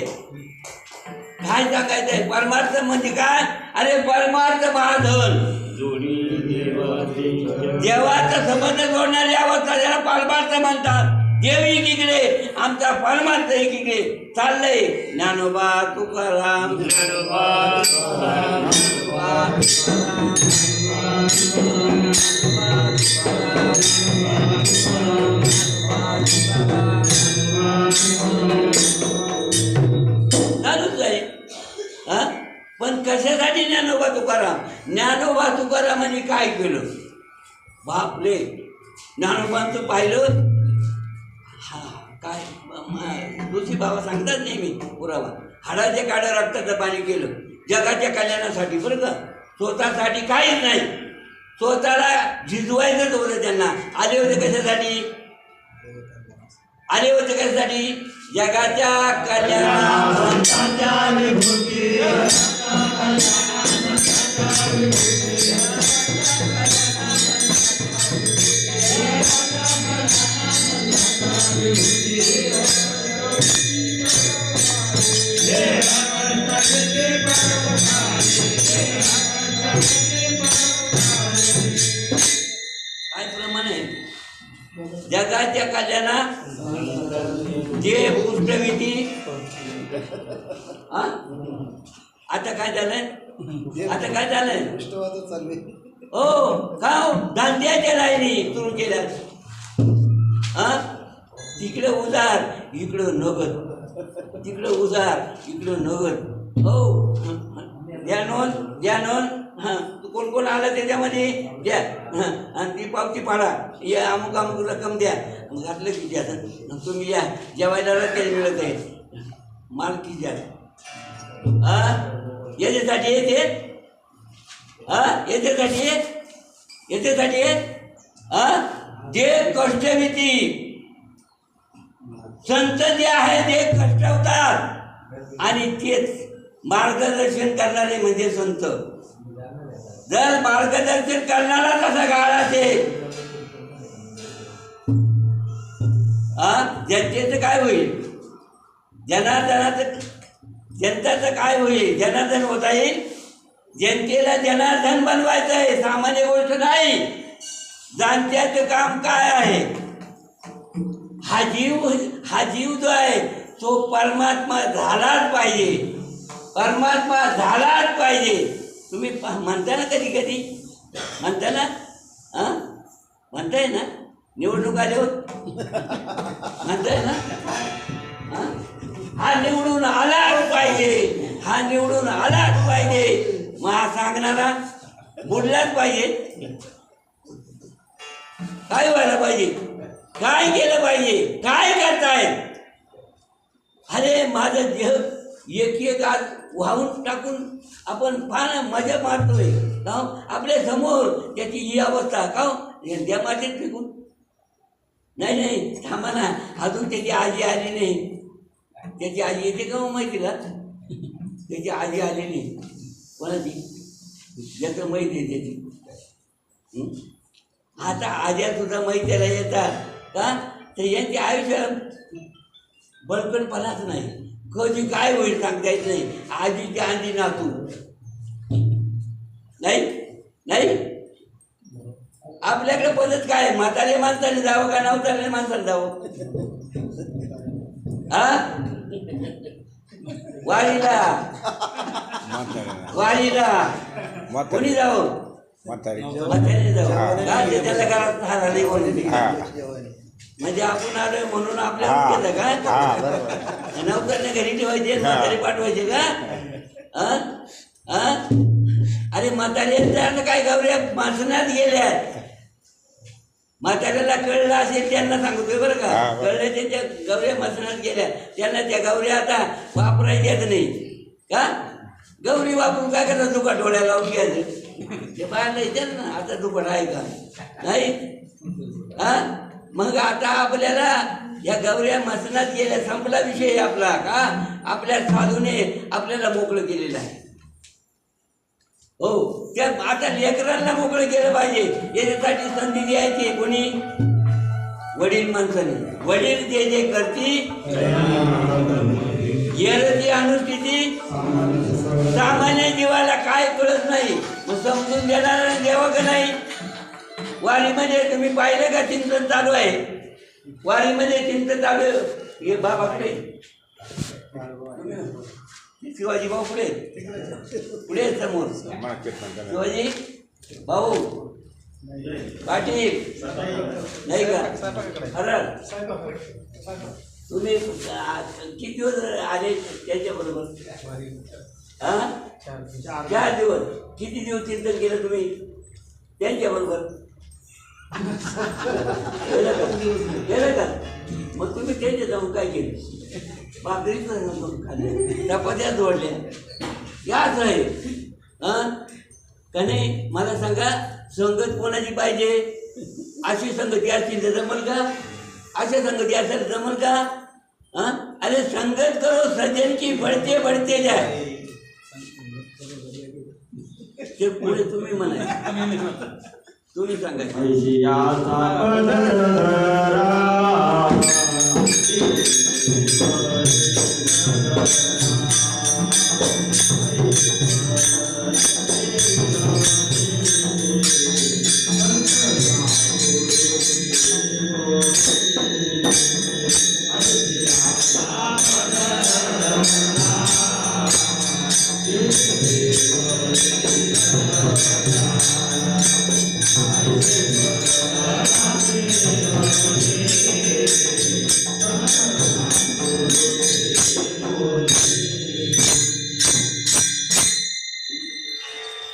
काय सांगायचंय? परमार्थ म्हणजे काय? अरे परमार्थ महाधन, देवाचा संबंध जोडणारी अवस्था ज्याला परमार्थ म्हणतात. देव एकीकडे, आमचा परमार्थ एकीकडे चाललंय. ज्ञानोबा तुकाराम, ज्ञानोबा तुकाराम, चालूच आहे. पण कशासाठी ज्ञानोबा तुकाराम? ज्ञानोबा तुकारामांनी काय केलं? बापले, ज्ञानोबांचं पाहिलं. हा काय तुळशी बाबा सांगतात नेहमी पुरावा, हाडाच्या काड्या रक्ताचं पाणी केलं जगाच्या कल्याणासाठी. बरं का, स्वतःसाठी काहीच नाही, स्वतःला झिजवायचंच होतं. त्यांना आले होते कशासाठी? आले होते कशासाठी? जगाच्या कल्याणाच्या विभूती. काय प्रमाणे जगाच्या कल्याणा जे पुष्टविधी. आता काय झालंय? आता काय झालंय? हो का दांड्याच्या लाईनी सुरू केल्या. तिकडे उधार, इकडं नगद, तिकडं उधार, इकडं नगद. हो द्या नोंद, द्या नोंद. तू कोण कोण आलं त्याच्यामध्ये द्या, आणि ती पावती पाडा, या अमुक अमुक रक्कम द्या. घातलं की द्या, तुम्ही या जेवायला काही मिळत आहे मालकी द्या. याच्यासाठी येते, याच्यासाठी याच्यासाठी जे कष्टविधी संत जे आहे ते कष्टवतात आणि तेच मार्गदर्शन करणारे म्हणजे संत. जर मार्गदर्शन करणारा तसा गाळा असेल, जनतेचं काय होईल? जनार्दनाचं, जनताचं काय होईल? जनार्दन होता येईल? जनतेला जनार्दन बनवायचं आहे, सामान्य गोष्ट नाही. जाणत्याचं काम काय आहे? हा जीव जो आहे तो परमात्मा झालाच पाहिजे, परमात्मा झालाच पाहिजे. तुम्ही म्हणता ना, कधी कधी म्हणता ना, म्हणताय ना, निवडणूक आल्यावर म्हणताय ना, हा निवडून आलाच पाहिजे, हा निवडून आलाच पाहिजे. मग हा सांगणारा बुडलाच पाहिजे. काय व्हायला पाहिजे? काय केलं पाहिजे? काय करताय? अरे माझं देह एक एक आज वाहून टाकून आपण फार मजा मारतोय का आपल्या समोर त्याची ही अवस्था का द्या माझ्यात फेकून. नाही नाही, थांबा ना, अजून त्याची आजी आली नाही. त्याची आजी येते का माहिती का? त्याची आजी आली नाही. कोणाची? ज्याचं माहिती आहे त्याची. आता आज्या सुद्धा माहितीला येतात का? तर यांच्या आयुष्यात बळकटपणाच नाही. कधी काय होईल सांगता येत नाही. आजीची आजी नातू नाही नाही. आपल्याकडे पद्धत काय? म्हातारे माणसाने जावं का नवतारे माणसाने जावं? वारीला वारीला कोणी जावं? म्हातारे जावं का? त्याच्या घरात झाला नाही कोणी. म्हणजे आपण आलोय म्हणून आपल्याला केलं का? नवकरने घरी ठेवायचे, म्हातारे पाठवायचे का? अरे म्हातारे काय गौऱ्या मासनात गेल्या. म्हाताऱ्याला कळलं असेल त्यांना सांगतोय बरं का. कळलं त्यांच्या गौऱ्या मसनात गेल्या, त्यांना त्या गौऱ्या आता वापरायच्याच नाही का? गौरी वापरून काय करतात? दुकाट डोळ्या लावून घ्यायचं. ते बाहेर नाही त्यांना आता दुकाट आहे का? नाही. मग आता आपल्याला या गौऱ्या मसनात गेल्या, संपला विषय आपला का? आपल्या साधूने आपल्याला मोकळं केलेलं आहे. हो, त्या आता लेकरांना मोकळं केलं पाहिजे. याच्यासाठी संधी द्यायची कोणी? वडील माणसाने. वडील जे जे करती येरची अनुष्ठिती सामान्य जीवाला काय कळत नाही. मग समजून देणारा देवा का नाही? वारीमध्ये तुम्ही पाहिलं का चिंतन चालू आहे? वारीमध्ये चिंतन चालू आहे. हे बाबाकडे शिवाजी भाऊ पुढे पुढे समोर. शिवाजी भाऊ पाटील नाही का? खरं तुम्ही किती दिवस आले त्याच्याबरोबर? 4 दिवस. किती दिवस चिंतन केलं तुम्ही त्यांच्याबरोबर? केलं का? मग तुम्ही त्यांच्या जाऊन काय केलं? भाकरीच खाल्ल्या, चपात्या जोडल्या, याच आहे का नाही? मला सांगा, संगत कोणाची पाहिजे? अशी संगती असतील तर जमल का? अशा संगती असेल जमल का? अरे संगत करो सज्जन की बढ़ते बढ़ते जाए. ते पुढे तुम्ही म्हणा, तुम्ही सांगायचं.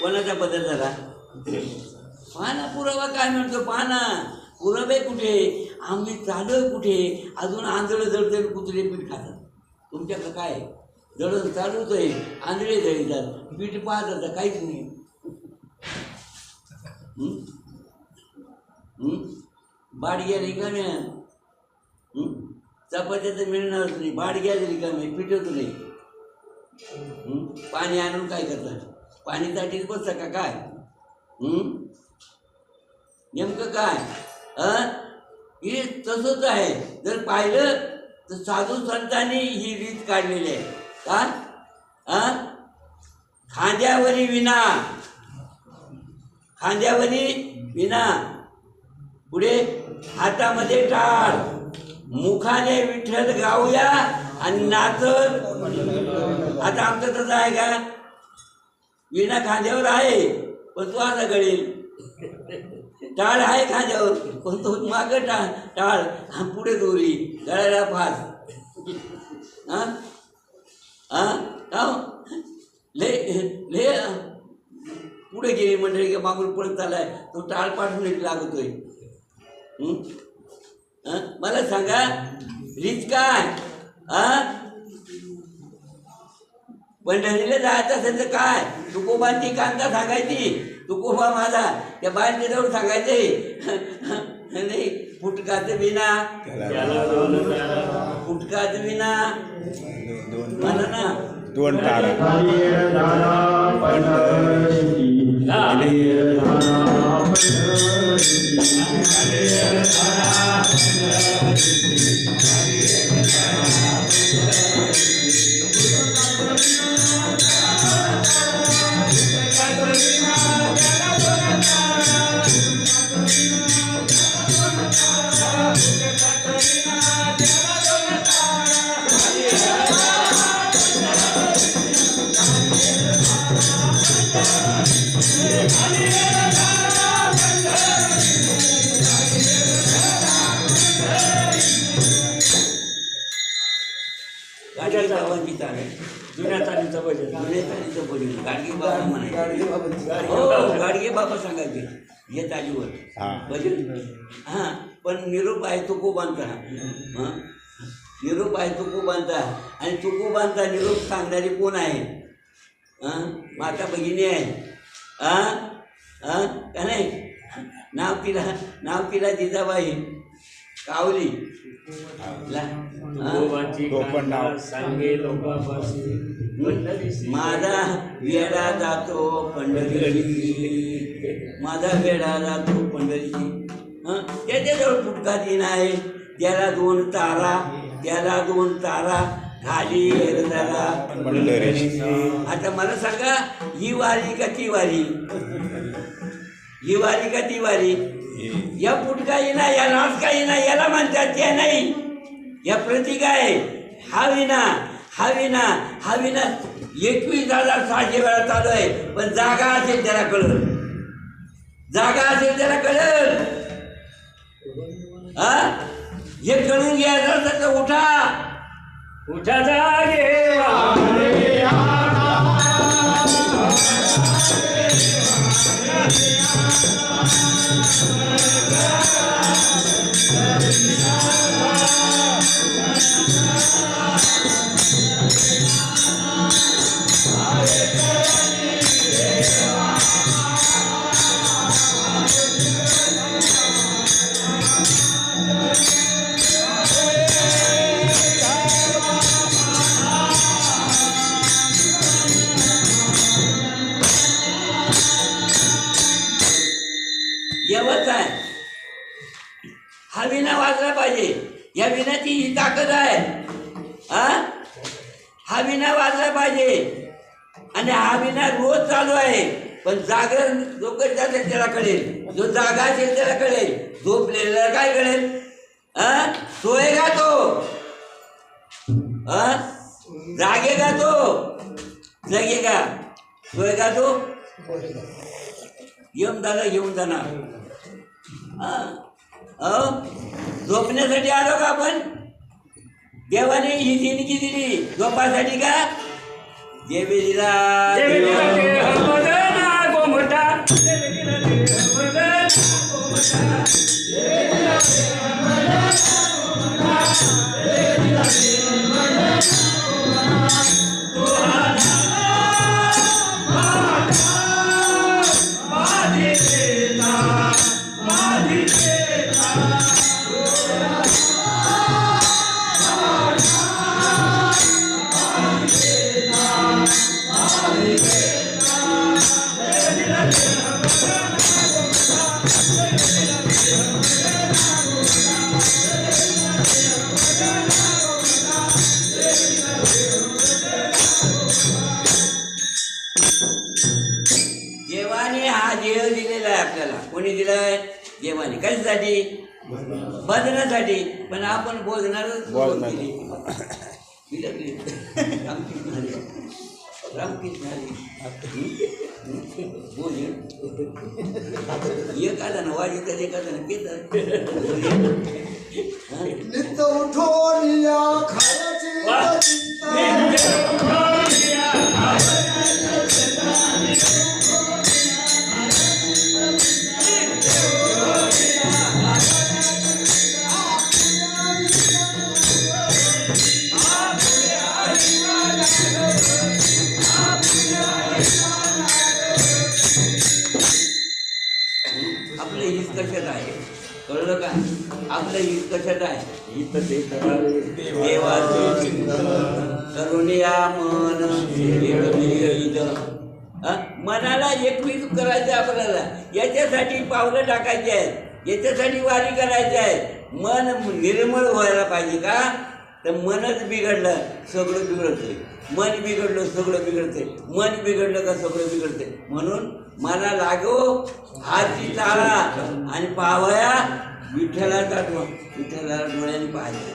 कोणाचा बदल झाला? पाना पुरावा काय म्हणतो? पाना पुरावे कुठे? आम्ही चालू कुठे? अजून आंधळं जळते कुत्रे पीठ खातात. तुमच्याकडं काय? जळण चालूच आहे, आंधळे जळतात, पीठ पाहत आता काहीच नाही. बाडग्या रिकाम्या, चपात्या तर मिळणारच नाही. बाडग्या रिकाम्या, पिठच नाही. पाणी आणून काय करतात? पाणीसाठीच बसतं का काय? नेमकं काय? हे तसंच आहे. जर पाहिलं तर साधू संतांनी ही रीत काढलेली आहे का? खांद्यावरी विना, खांद्यावरी विना, पुढे हातामध्ये टाळ, मुखाने विठ्ठल गाऊया आणि नाचत. आता आमचं तसं आहे का? विना खांद्यावर आहे पण तो आता गळेल. टाळ आहे खांद्यावर पण तो माग टाळ पुढे दोरी गळायला फास. हा हा ले ले पुढे गेली मंडळी का मागून पळत चाललाय तो टाळ पाठवून लागतोय. मला सांगा रीत काय? पंढरीला जायचं असेल तर काय? तुकोबांची कांता सांगायची, तुकोबा माझा त्या बाहेरच्या जवळ सांगायचे नाही. फुटकाच विना, फुटकाच विना मला ना दोन तारा जुन्या चालीचं भजन, गाडगे बाबा म्हणायचे. हो गाडगे बाबा सांगायचे हे तालीवर भजन. हां पण निरोप आहे तुकोबांचा. हां निरोप आहे तुकोबांचा आणि तुकोबांचा निरोप सांगणारी कोण आहे? माता भगिनी आहे. का नाही? नाव तिला जिजाबाई कावली. माझा वेडा जातो पंढरीची, माझा वेडा जातो पंढरीची. त्याच्याजवळ फुटका दिन आहे, त्याला दोन तारा, त्याला दोन तारा खाली त्याला. आता मला सांगा ही वारी का ती वारी? ही वारी का ती वारी? या फुटका येईना, या नाचका येईना याला म्हणतात त्या नाही. या प्रतीक आहे हा विना, हा विना, हा विना 21,600 वेळा चालू आहे. पण जागा असेल त्याला कळल, जागा असेल त्याला कळल. हे कळून घ्यायचं असेल तर उठा, उठा जागे एवढंच आहे. हा विना वाजला पाहिजे. या विनाची ही ताकद आहे. हा विना वाजला पाहिजे आणि हा विना रोज चालू आहे. पण जागरण जो करीत असेल त्याला कळेल, जो जागा असेल त्याला कळेल, झोपलेला काय कळेल? सोयेगा तो, जागेगा तो, जगेगा, सोयेगा तो. येऊन झालं घेऊन जाणार. झोपण्यासाठी आलो का आपण? देवाने ही जिंदगी दिली झोपासाठी का? देवी दिला कोणी दिलाय? देवाने. कशासाठी? भजनासाठी. पण आपण बोलणारच रामकृष्ण हरी रामकृष्ण हरी बोल एखादा ना वाजित एखादा ना नित्य उठून या खायची आपलं हित कशात आहे? कळलं का? आपलं हित कशात आहे? हित ते करावे देवाचे चिंतन करून या मन मनाला एकवीस करायचं आपल्याला. याच्यासाठी पावलं टाकायची आहेत, याच्यासाठी वारी करायची आहे. मन निर्मळ व्हायला पाहिजे का? तर मनच बिघडलं सगळं बिघडतंय. मन बिघडलं सगळं बिघडतंय. मन बिघडलं का सगळं बिघडतंय. म्हणून मला लागो हाती टाळा आणि पावया विठ्ठलाचा विठ्ठलाला डोळ्याने पाहायचं.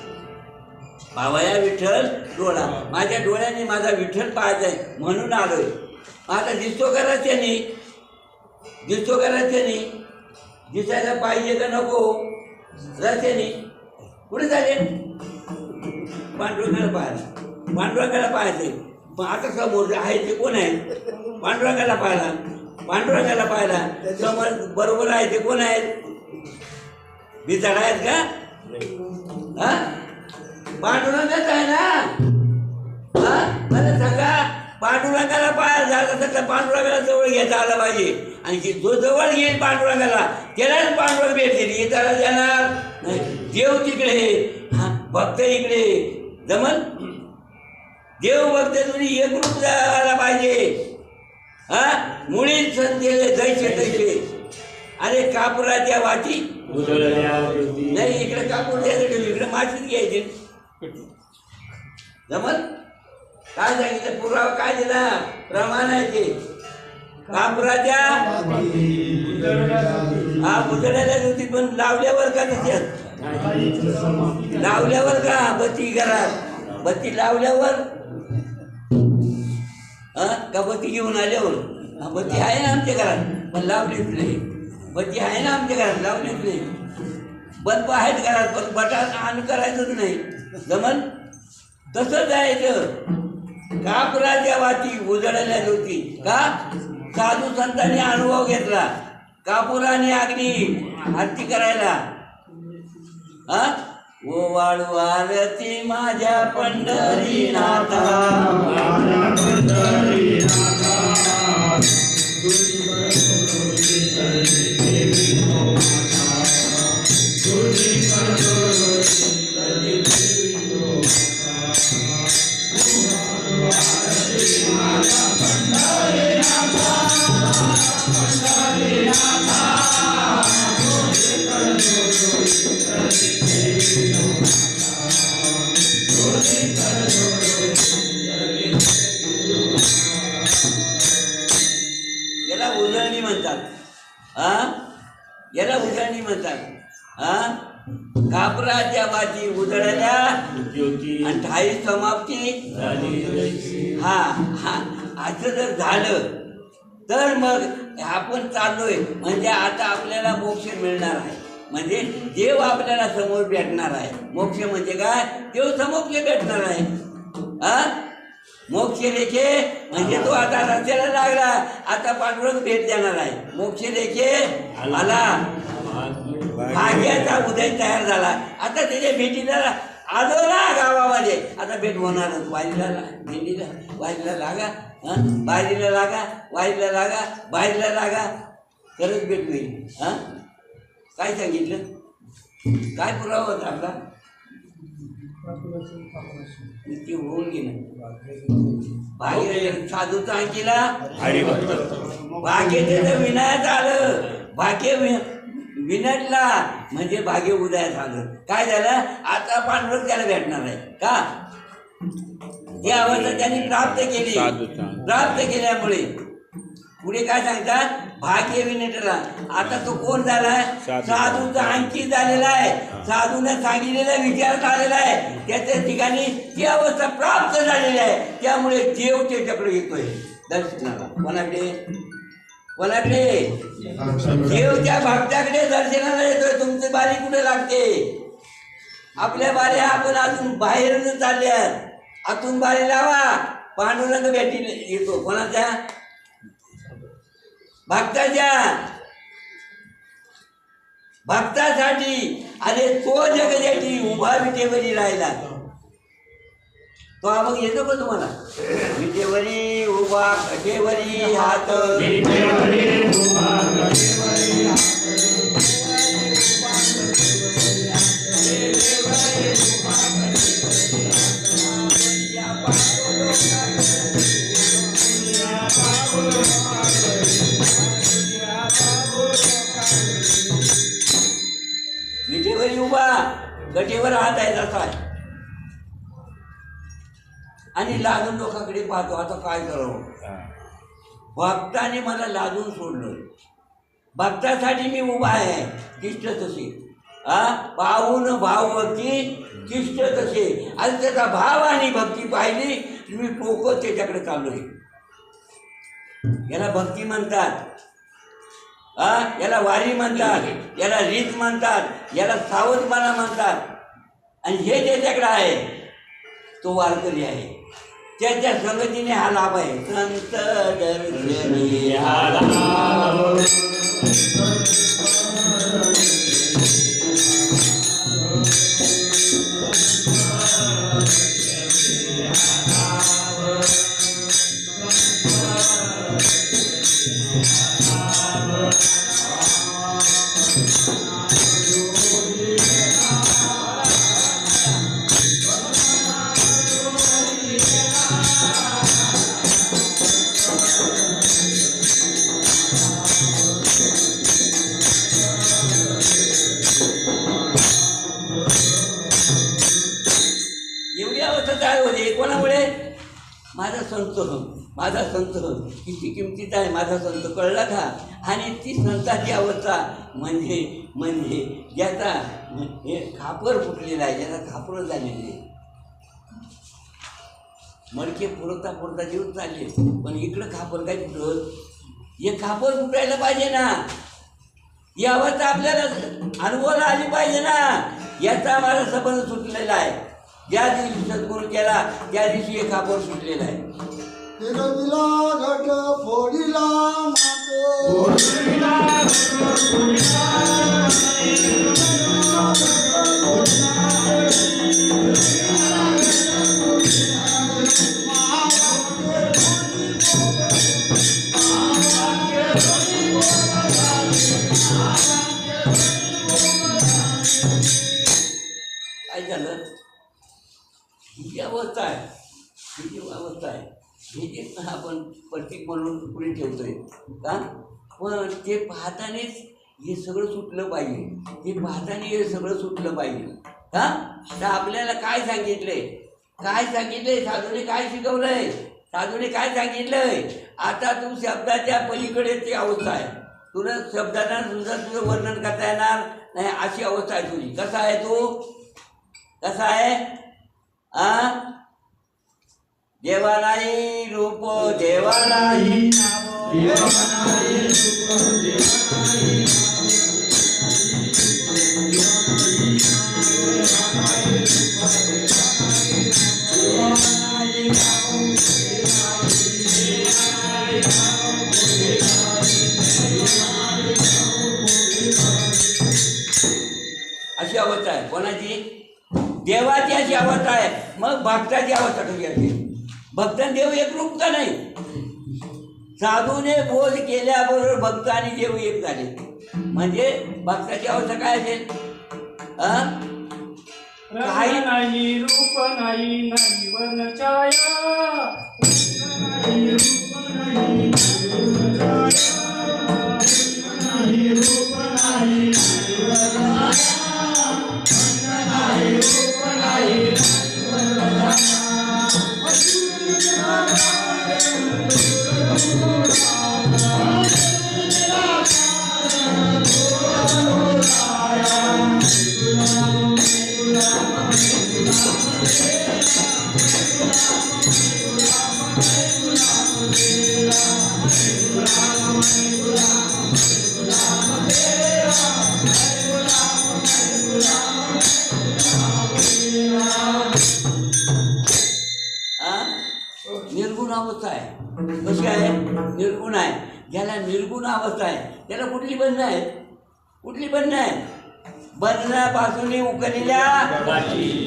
पावया विठ्ठल डोळा. माझ्या डोळ्याने माझा विठ्ठल पाहायचा आहे म्हणून आलोय. आता दिसतो का रस्त्याने? दिसतो का रस्त्याने? दिसायला पाहिजे का नको? रस्त्याने कुठे झाले? पांडुरंगाला पाहायला. पांडुरंगाला पाहायचे. पण आता समोर आहे ते कोण आहे? पांडुरंगाला पाहायला. पांडुरंगाला पाहायला समोर बरोबर आहे ते कोण आहेत? बिचाड आहेत का? हा पांडुरंगाच आहे ना. हा मला सांगा, पांडुरंगाला पाहायला झालं तर पांडुरंगाला जवळ घ्यायचा आला पाहिजे. आणि जो जवळ घेईल पांडुरंगाला त्यालाच पांडुरंग भेटेल. येताला जाणार नाही. देव तिकडे, हा भक्त इकडे. जमल? देव भक्त तुम्ही एकरूप झाला पाहिजे. हा मुळी संतेले जैसे तैसे. अरे कापुराच्या वाटी नाही, इकडे कापूर द्यायचं, इकडे माशीच घ्यायची. जमल? काय सांगितलं? पुरावा काय दिला? प्रमाण आहे ते. कापुराच्या हा उजळायला होती पण लावल्यावर का त्याच्यात? लावल्यावर का? बत्ती घरात बत्ती लावल्यावर का बत्ती घेऊन आल्यावर? बत्ती आहे ना आमच्या घरात पण लावलीच नाही. बत्ती आहे ना आमच्या घरात लावलीच नाही. बल्ब आहेत घरात पण बटन ऑन करायचंच नाही. जमल? तसंच जायचं. कापुराच्या वाती उजळल्या होती का? साधू संतांनी अनुभव घेतला. कापुराने अग्नी आरती करायला. हा ओ वाळू आरती माझ्या पंढरीनाथा. याला उजळणी म्हणतात. याला उजळणी म्हणतात. कापराच्या वाती उजळल्या आणि ठाई समाप्ती. हा हा असं जर झालं तर मग आपण चाललोय म्हणजे आता आपल्याला मोक्ष मिळणार आहे. म्हणजे देव आपल्याला समोर भेटणार आहे. मोक्ष म्हणजे काय? देव समोक्ष भेटणार आहे. मोक्ष लेखे म्हणजे तो आता रस्त्याला लागला, आता पांडुरंग भेट देणार आहे. मोक्ष लेखे आला, भाग्याचा उदय तयार झाला. आता त्याच्या भेटीला आलो ना गावामध्ये, आता भेट होणारच. वारीला भेंडीला वारीला लागा, बारीला लागा, वारीला लागा, बारीला लागा, तरच भेट होईल. काय सांगितलं? काय पुरावा होता आपला? ते होऊन गेलं. भाग्य साधू केला भाग्य त्याचं विनायक आलं. भाग्य विनटला म्हणजे भाग्य उदयास आलं. काय झालं? आता पांडुरंग त्याला भेटणार आहे का? जी अवस्था त्यांनी प्राप्त केली, प्राप्त केल्यामुळे पुढे काय सांगतात भाग्य विनेटला. आता तो कोण झालाय साधूचा आणखी झालेला आहे. साधूने सांगितलेला विचार झालेला आहे. त्याच्या ठिकाणी ती अवस्था प्राप्त झालेली आहे. त्यामुळे देव त्याच्याकडे येतोय दर्शनाला. कोणाकडे देव त्या भक्ताकडे दर्शनाला येतोय. तुमची बारी कुठे लागते? आपल्या बाऱ्या आपण अजून बाहेरून चालल्यात. आतून बारी लावा पांडुरंग भेटी येतो. कोणाच्या? भक्तासाठी. अरे तो जगद्याची उभा विटेवरी राहिला. तो मग येतो का तुम्हाला? विटेवरी उभा कटेवरी हात. विटेवरी उभा गटेवर हात आहे तसा. आणि लाजून लोकांकडे पाहतो. आता काय करावं? भक्ताने मला लाजून सोडलं. भक्तासाठी मी उभा आहे. किष्ट तसे पाहून भाव भक्ती किष्ट तसे. आणि त्याचा भाव आणि भक्ती पाहिली मी टोकत त्याच्याकडे चाललोय. याला भक्ती म्हणतात, याला वारी म्हणतात, याला रीत म्हणतात, याला सावधपणा म्हणतात. आणि हे ज्याच्याकडे आहे तो वारकरी आहे. त्याच्या संगतीने हा लाभ आहे. संत दर्शनी हा लाभ. कोणामुळे? माझा संत किती किमतीचा आहे. माझा संत कळला का? आणि ती संताची अवस्था म्हणजे ज्याचा हे खापर फुटलेला आहे, ज्याचा खापर झालेले मडके पुरता जीव चालले. पण इकडं खापर काय फुटत? हे खापर फुटायला पाहिजे ना. ही अवस्था आपल्याला अनुभवाला आली पाहिजे ना. याचा माझा संबंध सुटलेला आहे. ज्या दिवशी सद्गुरू केला त्या दिवशी एक खापर सुटलेला आहे. फिरविला घट फोडिला मातो. काय झालं? ही अवस्था आहे. ही अवस्था आहे. हे जे आपण प्रतीक म्हणून पुढे ठेवतोय का? पण ते पाहतानेच हे सगळं सुटलं पाहिजे. हे पाहताने हे सगळं सुटलं पाहिजे का? तर आपल्याला काय सांगितलंय? साधूने काय शिकवलंय? साधूने काय सांगितलंय? आता तू शब्दाच्या पलीकडे ती अवस्था आहे. तुला शब्दांना सुद्धा तुझं वर्णन करता येणार नाही अशी अवस्था आहे तुझी. कसा आहे तू? कसा आहे? देवा नाही रूप, देवा नाही नाव, देवा नाही रूप, देवा नाही अशी अवस्था आहे. कोणाची? देवाची अशी अवस्था आहे. मग भक्ताची अवस्था कशी असते? भक्त देव एकरूप का नाही? साधूने बोध केल्याबरोबर भक्त आणि देव एक झाले. म्हणजे भक्ताची अवस्था काय असेल? काही नाही, रूप नाही, नाही वर्ण छाया, नाही रूप नाही, नाही रूप नाही, नाही रूप नाही, नाही ज्याला निर्गुण अवस्था आहे त्याला कुठली बंधनं आहेत? कुठली बंधनं आहेत? बंधनापासून उकलेल्या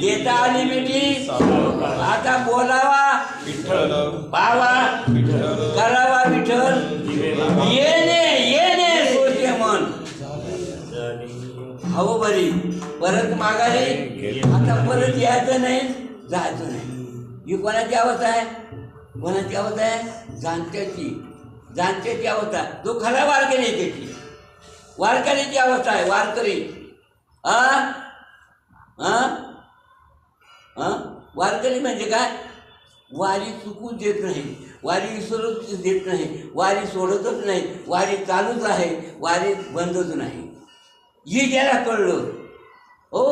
देता आली मिठी, आता बोलावा पावा करावा विठ्ठल, येणे येणे सोचे मन हवं बरी परत मागारी, आता परत यायचं नाही जायचं नाही. ही कोणाची अवस्था आहे? कोणाची अवस्था आहे? जाणत्याची अवस्था. जो खरा वारकरी आहे त्याची वारकरीची अवस्था आहे. वारकरी वारकरी म्हणजे काय? वारी चुकून देत नाही, वारी विसरूच देत नाही, वारी सोडतच नाही, वारी चालूच आहे, वारी बंदच नाही. ही त्याला कळलं. हो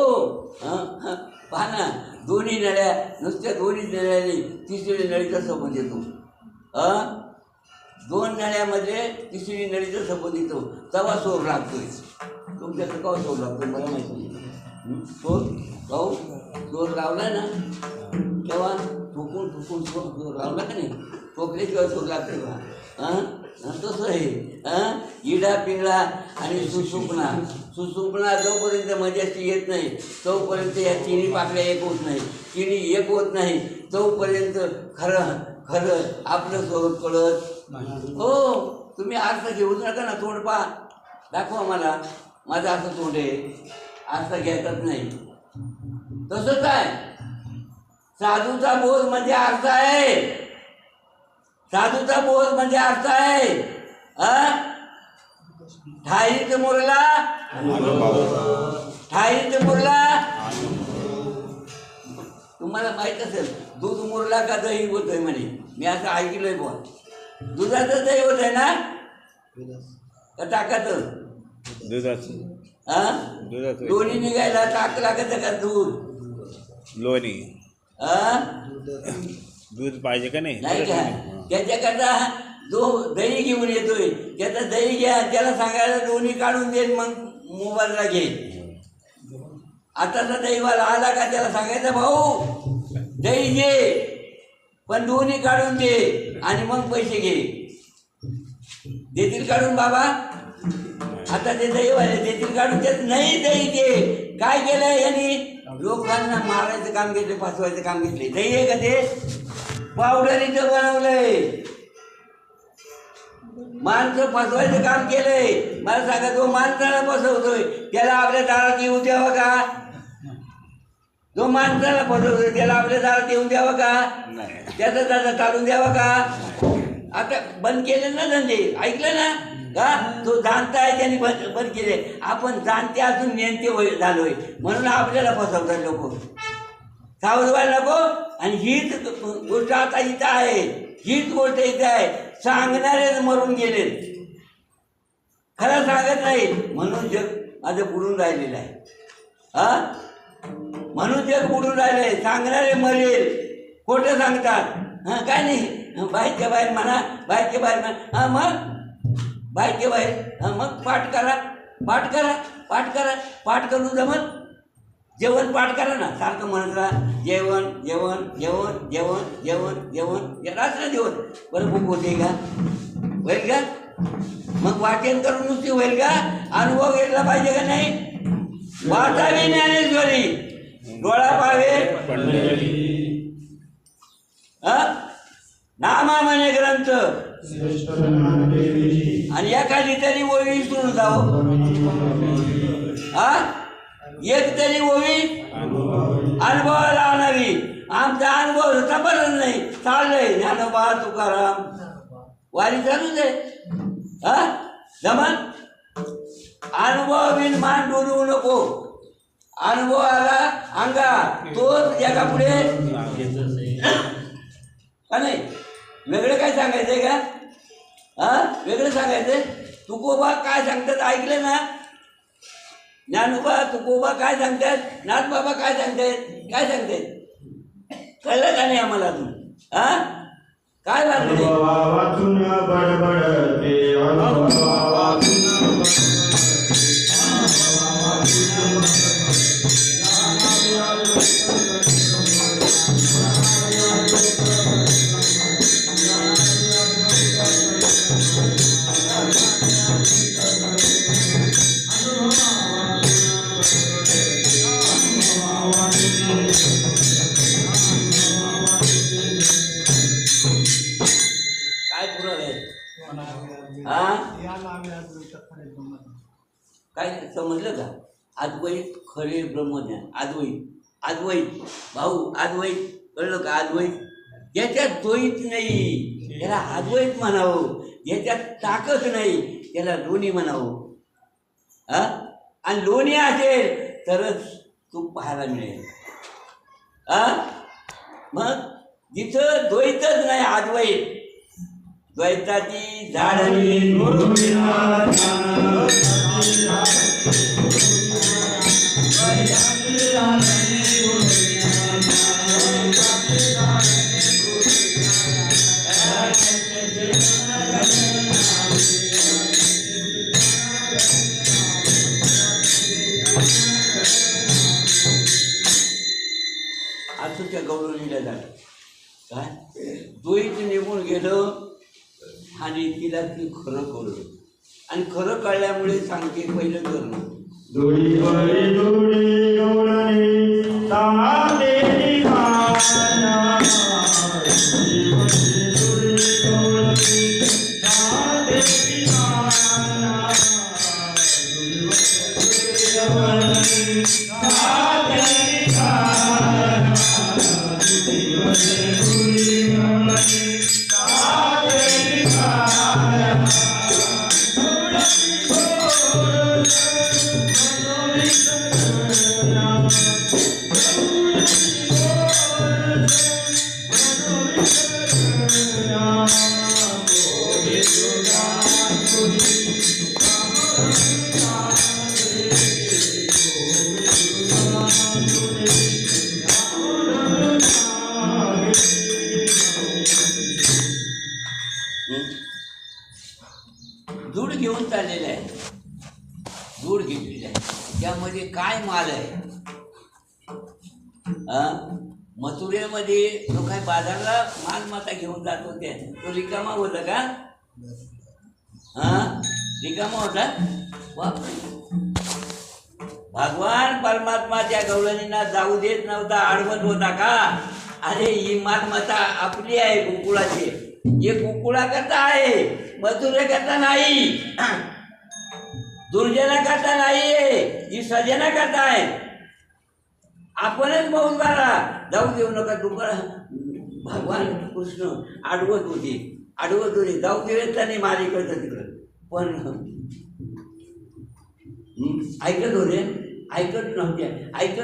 पहा ना, दोन्ही नळ्या नुसत्या दोन्ही नळ्याने तिसरी नळीचा संबंध येतो. दोन नळ्यामध्ये तिसरी नळीचा संबंध येतो तेव्हा सोर लागतोय. तुमच्याकडे का सोर लागतो मला माहिती नाही. सोर लावला ना तेव्हा ठोकून सोर लावला का नाही, ठोकल्याशिवाय सोर लागतो का? तसं आहे. इडा पिंगळा आणि सुसुपणा जोपर्यंत मजाशी येत नाही तोपर्यंत या तिन्ही पाकळ्या एक होत नाही. तिन्ही एक होत नाही तोपर्यंत खरं आपलं स्वरूप कळत नाही. हो, तुम्ही आरसा घेऊच नका ना, तोंड पहा, दाखवा मला माझं असं तोंड आहे, आरसा घ्यायचाच नाही. तसंच आहे. साधूचा बोध म्हणजे आरसा आहे. साधूचा बोध म्हणजे आरसा आहे. ठाईत मुरला तुम्हाला माहित असेल, दूध मुरला का दही होत आहे म्हणे. मी असं ऐकलंय बुवा. दुधाचं दही होत आहे ना का ताकाचं? दुधाचं लोणी निघायला ताक लागत का? दूध लोणी दूध पाहिजे का नाही? नाही का? त्याच्याकरता जो दही घेऊन येतोय त्याचं दही घ्या, त्याला सांगायला दोन्ही काढून दे, मग मोबाईलला घे. आताचा दहीवाला आला का त्याला सांगायचं भाऊ दही घे पण दोन्ही काढून दे आणि मग पैसे घे. देतील काढून बाबा? आता ते दहीवाले देतील काढून देत नाही. दही घे. काय केलं यांनी? लोकांना मारायचं काम घेतलं, फसवायचं काम घेतले. दही आहे का ते? पावडरीचं बनवलंय. माणसं फसवायचं काम केलंय. मला सांगा, जो माणसाला फसवतोय त्याला आपल्या दारात येऊ द्यावं का? जो माणसाला फसवतोय त्याला आपल्या दारात येऊन द्यावं का? त्याचं दादा चालून द्यावं का? आता बंद केले ना धंदे, ऐकलं ना का? तो जाणता आहे त्याने बंद केले. आपण जाणते असून नेमते झालोय म्हणून आपल्याला फसवतात लोक. सावध व्हायला नको. आणि हीच गोष्ट आता इथं आहे, हीच गोष्ट इथं आहे. सांगणारे मरून गेले, खरं सांगत नाही म्हणून जग माझं बुडून राहिलेलं आहे. म्हणून जग बुडून राहिलंय. सांगणारे मरेल, खोटं सांगतात. काय नाही, बाहेरच्या बाहेर म्हणा, बाहेरच्या बाहेर म्हणा. मग बाहेरच्या बाहेर मग पाठ करून जमल. जेवण पाठ करा ना, सारखं म्हणत राहा जेवण जेवण जेवण जेवण जेवण जेवण रात्र जेवण. बरं भूक होते का? होईल का? मग वाचन करून नुसती होईल का? अनुभव घेतला पाहिजे का नाही? वाचावी ज्ञानेश्वरी, डोळा पाहावे नामा म्हणे ग्रंथ, आणि एखादी तरी ओवी विसरून जावं. एक तरी ओवी अनुभवाला आणावी. आमचा अनुभव तपासच नाही, चाललंय ज्ञानोबा तुकाराम वारी चालूच आहे. जमान अनुभव बिन मान डोलवू नको. अनुभव आला अंगा तोच जगा पुढे का नाही? वेगळं काय सांगायचंय का? वेगळं सांगायचंय. तुकोबा काय सांगतात ऐकलं ना? ज्ञानोबा तुकोबा काय सांगतात, नाथबाबा काय सांगतायत, काय सांगतायत कळलं का नाही आम्हाला अजून? काय वाटलं? वाचून बडबडते काय समजलं का? अद्वैत खरे ब्रह्मज्ञान. अद्वैत भाऊ, अद्वैत कळलं का? अद्वैत ज्याच्यात द्वैत नाही त्याला अद्वैत म्हणावं, ज्याच्यात ताकद नाही त्याला लोणी म्हणावं. आणि लोणी असेल तरच तू पाहायला मिळेल. मग जिथं द्वैतच नाही, अद्वैत, द्वैताची झाडणी असं त्या गौरवलीला झालं. काय द्वैत निघून गेलं आणि तिला ती खरं कळलं. आणि खरं कळल्यामुळे सांगते पहिलं करणं जोडी वरी जोडी गवळणी तांदेली गाना. जोडी वरी जोडी गवळणी तांदेली गाना. जोडी वरी गवळणी तांदेली गाना. जोडी वरी जोडी गवळणी तांदेली गाना. दूध घेऊन चाललेलं आहे, दूध घेतलेलं आहे. त्यामध्ये काय माल आहे? मथुरेमध्ये जो काय बाजारला मालमत्ता घेऊन जात होते तो रिकामा होता का? रिकामा होता? भगवान परमात्मा त्या गवळणींना जाऊ देत नव्हता, अडवत होता का? अरे ही मालमत्ता आपली आहे, गोकुळाची. हे गोकुळाकरता आहे, मथुरेकरता नाही, दुर्जनाकरता नाही, ही सजनाकरता आहे. आपणच मौज बारा जाऊ देऊ नका. भगवान कृष्ण अडवत होते, जाऊ देत नाही मालिकडचं तिकडं. पण ऐकत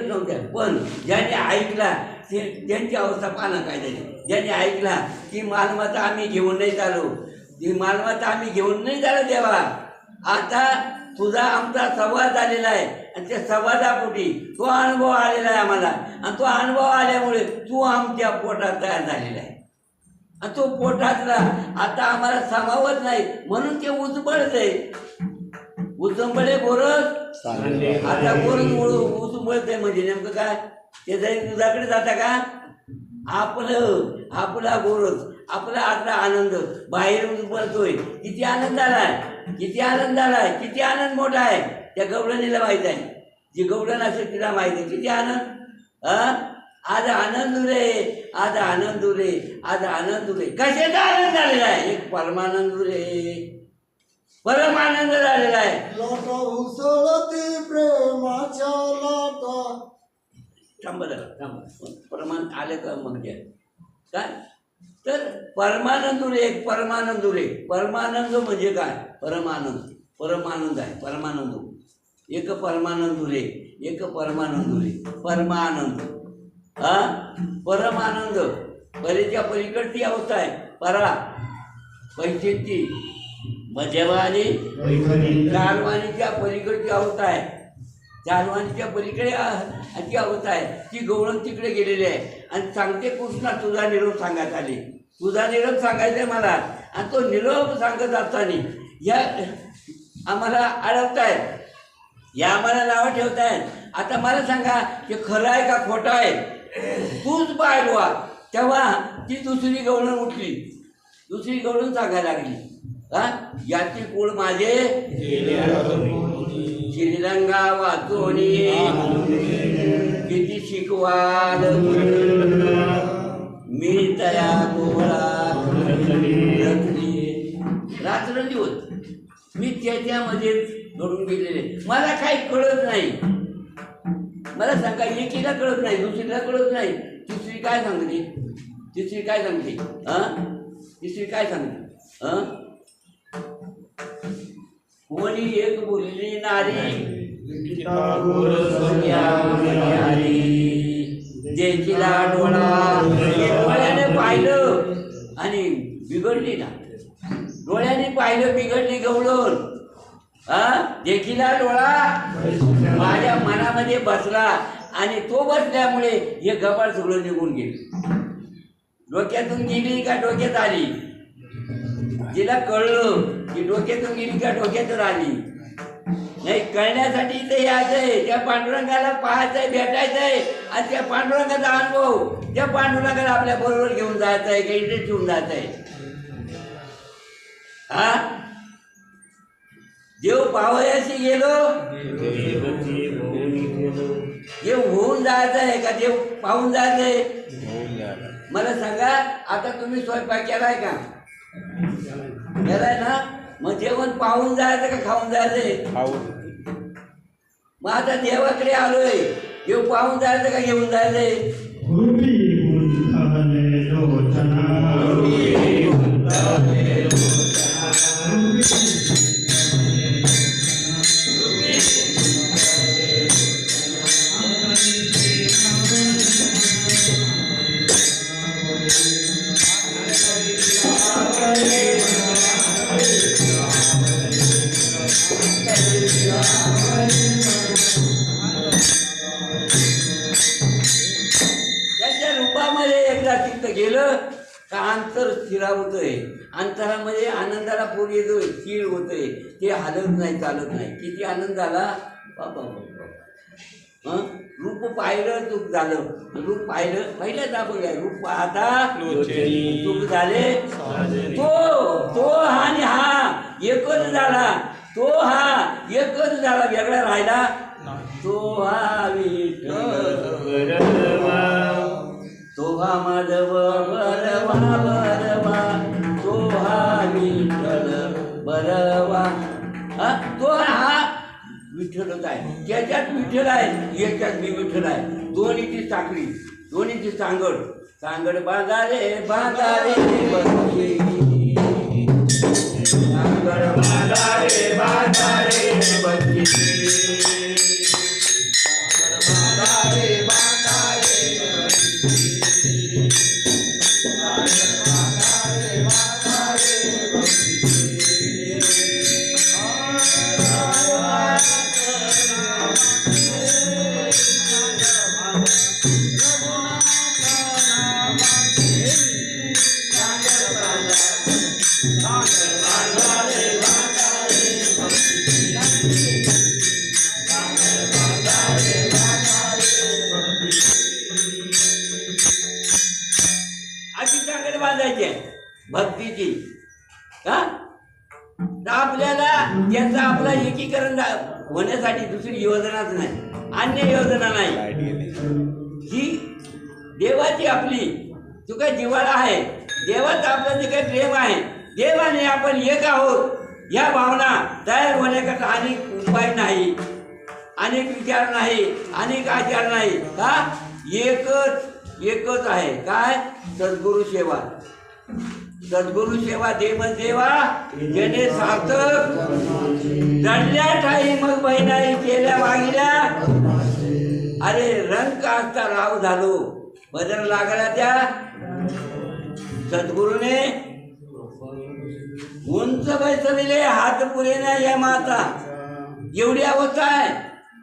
नव्हत्या. पण ज्याने ऐकला त्यांची अवस्था पाहणं काय झाली. ज्याने ऐकला की मालमत्ता आम्ही घेऊन नाही चालू, देवा. आता तुझा आमचा संवाद झालेला आहे आणि त्या संवादापोटी तो अनुभव आलेला आहे आम्हाला. आणि तो अनुभव आल्यामुळे तू आमच्या पोटात तयार झालेला आहे. आणि तो पोटातला आता आम्हाला समावत नाही, म्हणून ते उचबळत उचंबळे गोरस. आता गोरस उचंबळत आहे म्हणजे नेमकं काय? ते जरी तुझ्याकडे जाता का? आपला गोरस, आपला आतला आनंद बाहेर उचबळतोय. किती आनंद आलाय, किती आनंद मोठा आहे. त्या गवळणीला माहीत आहे, जी गवळण असेल तिला माहीत आहे किती आनंद. आज आनंद रे कशाचा आनंद झालेला आहे? एक परमानंद झालेला आहे. लाटा उसळती प्रेमाच्या लाटा. थांब परमान आले का मग काय? तर परमानंद म्हणजे काय? परमानंद आहे. एक परमानंद परीच्या पलीकडची अवस्था आहे. पैशांची मध्यवानी चारवाणीच्या पलीकडची अवस्था आहे. चारवाणीच्या पलीकडे ती अवस्था आहे. ती गवळण तिकडे गेलेली आहे आणि सांगते कृष्णा तुझा निरोप सांगायला आली. तुझा निरोप सांगायचा आहे मला. आणि तो निरोप सांगत असताना या आम्हाला अडवतायत, या आम्हाला नावं ठेवतायत. आता मला सांगा की खरं आहे का खोटं आहे? तूच पाहिलवा. तेव्हा ती दुसरी गवळण उठली, दुसरी गवळण सांगायला लागली. याची कुळ माझे श्रीरंगा वाचोनी किती शिकवाल मी तया गोळा रात्र दिवस मी त्याच्यामध्ये घडून गेलेले, मला काही कळत नाही. मला सांगा, एकीला कळत नाही, दुसरीला कळत नाही, तिसरी काय सांगते, तिसरी काय सांगते, तिसरी काय सांगते, कोणी एक बोलली नारी जेकीला डोळा, डोळ्याने पाहिलं आणि बिघडली ना, डोळ्याने पाहिलं बिघडली गवळण. जेकीला डोळा माझ्या मनामध्ये बसला आणि तो बसल्यामुळे हे गबाळ सगळं निघून गेले. डोक्यातून गेली का डोक्यात आली, तिला कळलं की डोक्यातून गेली का डोक्यातून आली. नाही, कळण्यासाठी इथे यायचंय, त्या पांडुरंगाला पाहायचंय, भेटायचंय आणि त्या पांडुरंगाचा अनुभव, त्या पांडुरंगाला आपल्या बरोबर घेऊन जायचंय, काही इथे ठेवून जायचंय. देव पावयाशी गेलो, देव होऊन जायचंय का देव पाहून जायचंय? मला सांगा, आता तुम्ही स्वयंपाक केलाय का? केलाय ना, मग जेवण पाहून जायचं का खाऊन जायचंय? मग आता देवाकडे आलोय, देव पाहून जायचं का घेऊन जायचंय? त्याच्या रूपामध्ये एकदा तिथं गेलं का अंतर स्थिरावतोय, अंतरामध्ये आनंदाला पूर येतोय, स्थिर होतोय, ते हलत नाही, चालत नाही. किती आनंद झाला बाबा. रूप पाहिलं चूक झालं, रूप पाहिलं पहिल्याच आपण रूप पाहता चूक झाले. तो हा आणि हा एकच झाला, तो हा एकच झाला, वेगळा राहिला. तो हा विठ्ठल, तो हा माधव बरवा बरवा, तो हा विठ्ठल बरवा. तो हा विठ्ठलच आहे, त्याच्यात विठ्ठल आहे, याच्यात मी विठ्ठल आहे. दोन्हीची साखळी, दोन्हीची सांगड, सांगड बांधारे बांधारे बसली, सांगड बांधारे बांधारे बसली, बांधारे बांधारे बसली, बांधारे बांधारे बसली. अशी सांगड बांधायची भक्तीची. आपल्याला त्याचं आपलं एकीकरण होण्यासाठी दुसरी योजनाच नाही, अन्य योजना नाही. ही देवाची आपली तुका जिव्हाळा आहे, देवाचं आपलं जे काही प्रेम आहे, देवाने आपण एक आहोत या भावना तयार होण्याकरता अनेक उपाय नाही, अनेक विचार नाही, अनेक आचार नाही. का एकच आहे, काय? सद्गुरु सेवा. सद्गुरु सेवा देवा जेणे सार्थक दडल्या ठाई मग बहिणाई केल्या वागिल्या. अरे रंग असता राव झालो, बदल लागला त्या सद्गुरूने. उंच बैसविले हात पुरे नाही या माता, एवढी अवस्था आहे.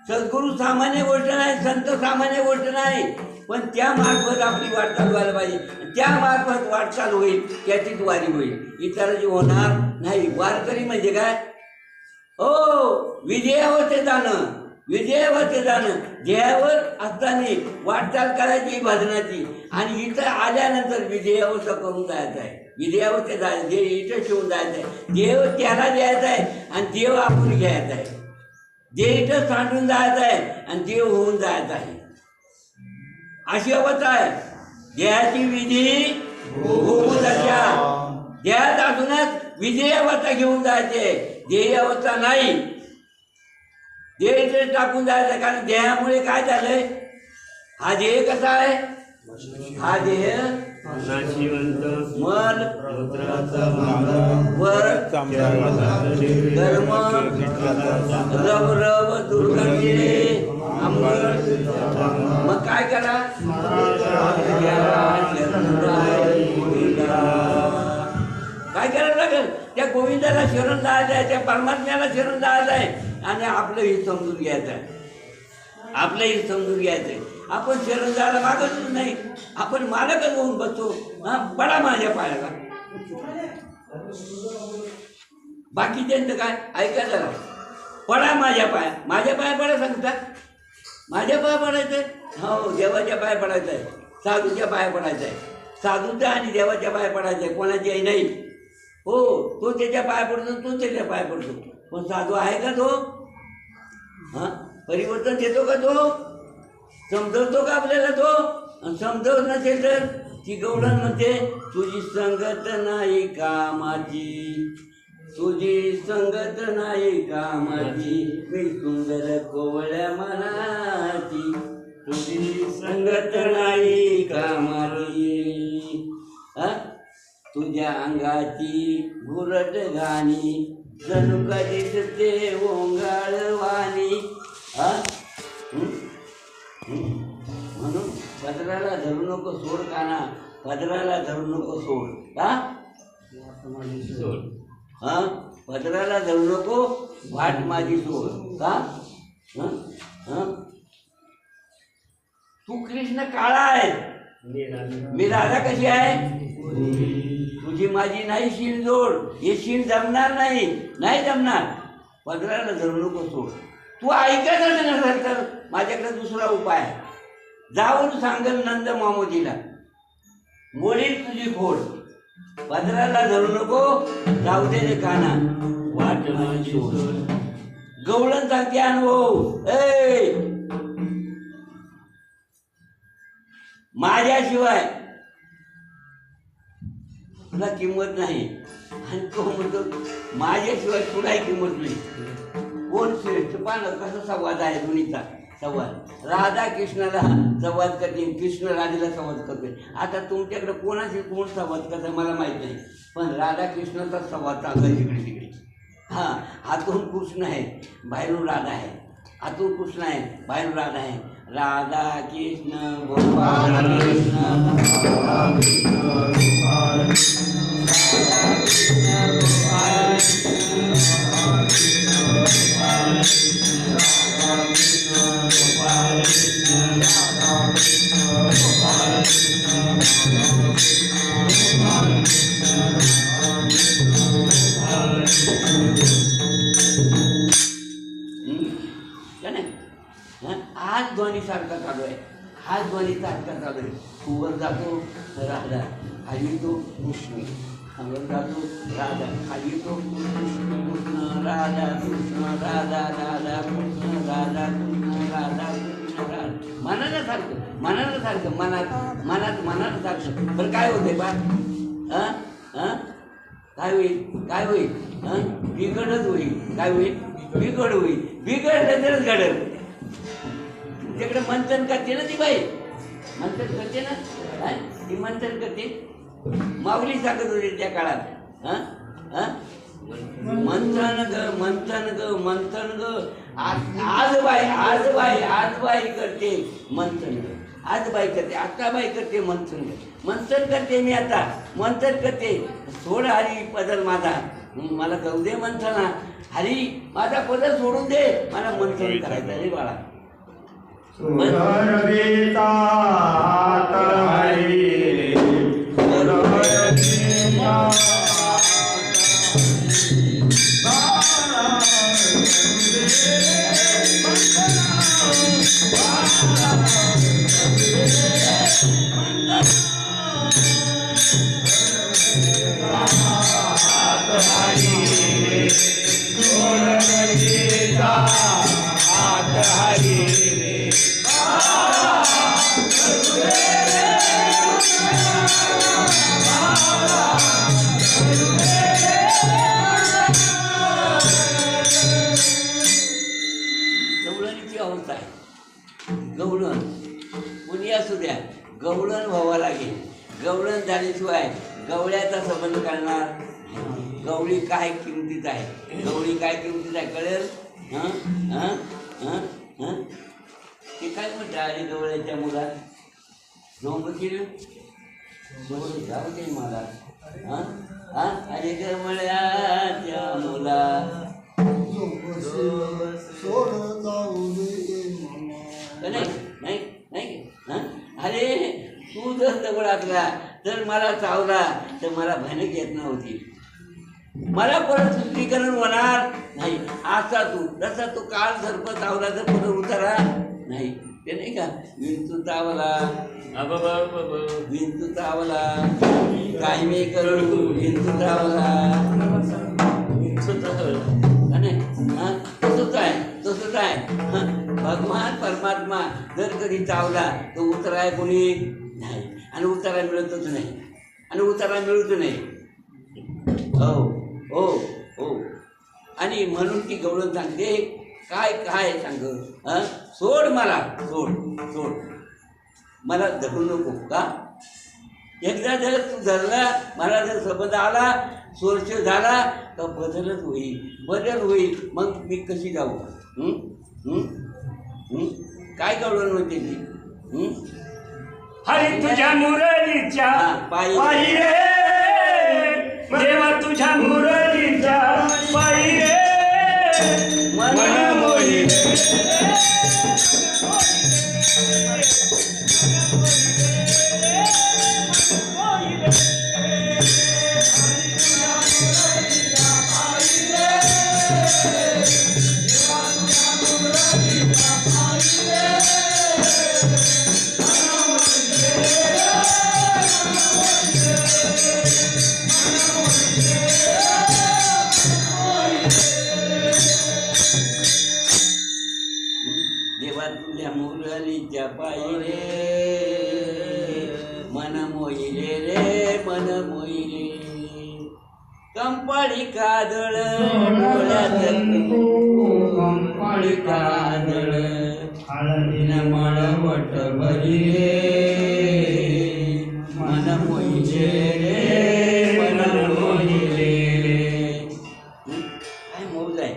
सद्गुरू सामान्य गोष्ट नाही, संत सामान्य गोष्ट नाही, पण त्या मार्फत आपली वाटचाल व्हायला पाहिजे. त्या मार्फत वाटचाल होईल, त्याचीच वारी होईल, इतरांची होणार नाही. वारकरी म्हणजे काय? हो, विजयावर जाणं, विजयावर जाणं, ध्येयावर असताना वाटचाल करायची भजनाची, आणि इथं आल्यानंतर विजयावस्था करून जायचं आहे. विजयावस्था जायचं, जे इथं ठेवून जायचं आहे, देव त्याला द्यायचा आहे आणि देव आपण घ्यायचा आहे. जे इथं सांडून जायचं आहे आणि देव होऊन जायचं आहे, अशी अवस्था आहे. देहाची विधी होऊ दशा, देहात असूनच विजयावस्था घेऊन जायचे. देही अवस्था नाही. देह टाकून जायचं, कारण देहामुळे काय झालंय, हा देह कसा आहे, हा देह नाशिवंत मन रुद्राचा वर धर्म रब रब दुर्गंधीने आंबट. मग काय करा, काय करायला लागेल, त्या गोविंदाला शरण जायचं आहे, त्या परमात्म्याला शरण जायचं आहे आणि आपलं हित समजून घ्यायचं आहे, आपलं हित समजून घ्यायचं आहे. आपण शरण जायला मागतच नाही, आपण मालकच होऊन बसतो. हा, पडा माझ्या पायाला. बाकी त्यांचं काय ऐका जरा, पडा माझ्या पाया पडा सांगतात, माझ्या पाया पडायचंय. हो, देवाच्या पाया पडायचं आहे, साधूच्या पाया पडायचं आहे, साधूच्या आणि देवाच्या पाया पडायचं आहे, कोणाच्याही नाही. हो, तो त्याच्या पाया पडतो, तो त्याच्या पाया पडतो, पण साधू आहे का तो? हां, परिवर्तन देतो का तो? समजवतो का आपल्याला तो? समजवत नसेल तर ती गवळण म्हणते, तुझी संगत नाही कामाची, तुझी संगत नाही कामाची, मी सुंदर कोवळ्या मनाची, तुझी संगत नाही कामाची. तुझ्या अंगाची घुरट गाणी जणू कधीच ते ओंगाळ वाणी. म्हणून पदराला धरू नको सोड काना, पदराला धरू नको सोड. का सोड? हा, पदराला धरू नको, वाट माझी सोड. का? तू कृष्ण काळा आहे, मी राधा कशी आहे, तुझी माझी नाही शीण जोड. हे शीण जमणार नाही, नाही जमणार. पदराला धरू नको सोड. तू ऐकतच नसेल तर माझ्याकडे दुसरा उपाय आहे. जाऊन सांगल नंद मामोजीला, मोडील तुझी खोड. पदराला धरू नको, जाऊ दे रे काना, वाट माझी सोड. गवळण सांगते अनुभव, माझ्याशिवाय तुला किंमत नाही. आणि तो म्हणतो माझ्याशिवाय तुलाही किंमत नाही. कोण श्रेष्ठ? पाहणं कसं संवाद आहे दोन्हीचा संवाद. राधा कृष्णाला संवाद करते, कृष्ण राधेला संवाद करतोय. आता तुमच्याकडे कोणाशी कोण संवाद करता मला माहीत नाही, पण राधा कृष्णाचा संवाद चालू आहे तिकडे तिकडे. हां, आतून कृष्ण आहे, बाहेरून राधा आहे. आतून कृष्ण आहे, बाहेरून राधा आहे. राधा कृष्ण गोपाल कृष्ण, राधा कृष्ण गोपाल कृष्ण, राधा कृष्ण गोपाल कृष्ण, राधा कृष्ण गोपाल कृष्ण, राधा कृष्ण गोपाल कृष्ण, राधा कृष्ण गोपाल कृष्ण. हाच ध्वनी सारखा चालू आहे, हाच ध्वनी सारखा चालू आहे. वर जातो राधा, खाली तो कृष्ण, वर जातो राधा, खाली तो कृष्ण कृष्ण राधा कृष्ण राधा राधा कृष्ण राधा कृष्ण राधा कृष्ण राधा. मनाला सारखं, मनाला सारखं, मनात मनात मनाला सारखं. पण काय होते बा? काय होईल, काय होईल? बिघडच होईल. काय होईल? बिघड होईल. बिघडलं तरच घडल. तुमच्याकडे मंथन करते ना ती बाई, मंथन करते ना, ती मंथन करते. माऊली सांगत होती त्या काळात, मंथन ग मंथन ग मंथन ग. आज बाई करते मंथन ग, आज बाई करते, आता बाई करते मंथन ग. मंथन करते मी, आता मंथन करते. सोड हरी पदर माझा, मला करू दे मंथना. हरी माझा पदर सोडून दे, मला मंथन करायचं आहे बाळा. सुरवीता हरी, सुरवीता अवस्था आहे. गवळण कुणी असू द्या, गवळण व्हावं लागेल. गवळण झाल्याशिवाय गवळ्याचा संबंध करणार. गवळी काय किमतीत आहे, गवळी काय किमतीत आहे कळेल. हां हां हां हां ते काय म्हणतात अरे गवळ्याच्या मुला झोंब केलं जाऊ दे मला. हां हां अरे गवळ्याच्या मुला सोड जाऊ दे मामा. नाही नाही नाही हां अरे तू जर दगड असला तर मला चावला तर मला भयानक येत नव्हती. मला परत शुद्धीकरण होणार नाही. असा तू जसा तू काल सर्प चावला तर परत उतारा नाही. ते नाही का विंचू चावला विंचू चावला काय मी करू विंचू चावला नाही. हां तसंच आहे तसंच आहे. भगवान परमात्मा जर कधी चावला तर उतराय कोणी नाही आणि उतारा मिळतच नाही आणि उतारा मिळत नाही. हो हो हो आणि म्हणून ती गवळण सांगते काय काय सांग. हां सोड मला सोड सोड मला धरू नको का. एकदा जर तू धरला मला जर संबंध आला सोर्ष झाला तर बदलच होईल बदल होईल. मग मी कशी जाऊ. काय गवळण होते ती. हरी तुझ्या मुरलीच्या पायी पायी रे देवा तुझ्या मुरलीच्या पायी रे मन मोही देवा तुझ्या मुरलीच्या पायी रे मन मोहिले रे मन मोहिले. कंपाळी काजळ डोळ्यात कंपाळी काजळ हळदीनं मळवट भरी रे मन मोहिले रे मन मोहिले रे. काय मौज आहे.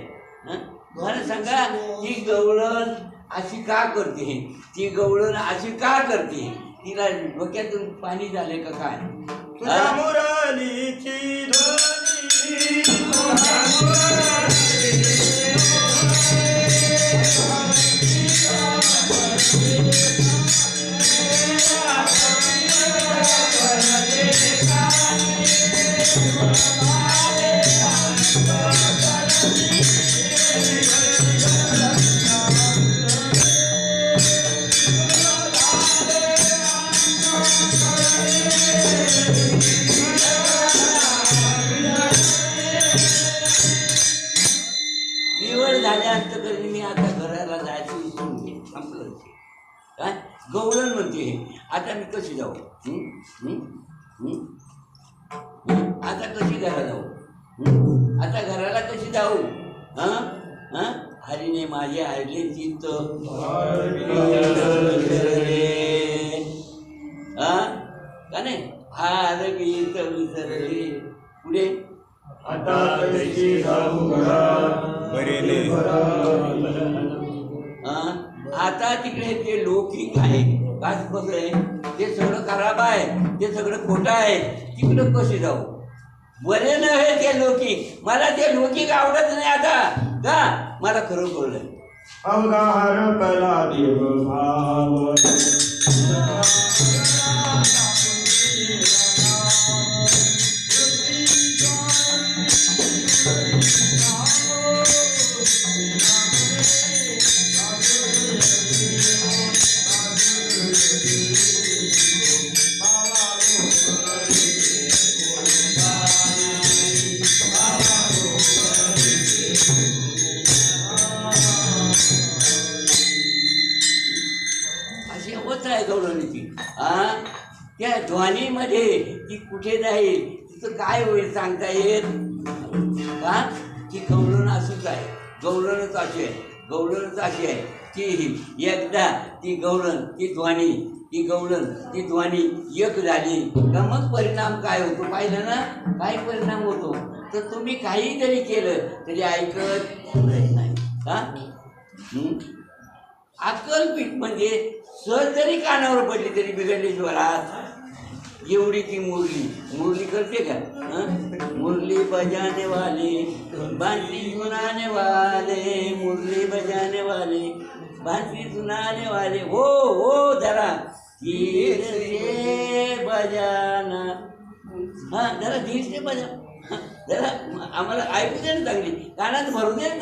मला सांगा ती गवळण अशी का करते. ती गवळण अशी का करते. तिला डोक्यातून पाणी झाले का काय. तुझ्या मुरलीची ध्वनी दिवळ झाल्यानंतर मी आता घराला जायचं विसरून घे संपलं. काय गवळण म्हणते आता मी कशी जाऊ. आता कशी घरा जाऊ. आता घराला कशी जाऊ. हां हां हरीने माझे हरले चित्त हां का नाही हार गीत विसरले. पुढे आता कशी जाऊ घरा बरेले आता तिकडे ते लौकिक आहे काच कसं आहे ते सगळं खराब आहे ते सगळं खोटं आहे. तिकडं कसे जाऊ. बरे नव्हे ते लौकिक मला ते लौकिक आवडत नाही आता का मला खरं कळलं. अवघार कला देव भाव अशी अवस्था आहे गवळणीची. त्या ध्वनीमध्ये ती कुठे जाईल तिथं काय होईल सांगता येत का. ती गवळण अशीच आहे. गवळणच अशी आहे. गवळणच अशी आहे ती एकदा ती गवळण ती ध्वनी एक झाली का मग परिणाम काय होतो पाहिलं ना. काय परिणाम होतो तर तुम्ही काही जरी केलं तरी ऐकत नाही का. अक्कलपीठ म्हणजे सहज जरी कानावर पडली तरी बिघडली स्वरात. एवढी ती मुरली करते का. मुरली बजाने वाले बांसुरी सुनाने वाले मुरली बजाने वाले बांसुरी सुनाने वाले हो जरा धीर से बजाना. जरा धीर से बजा जरा आम्हाला ऐकू दे ना चांगली कानात भरू दे ना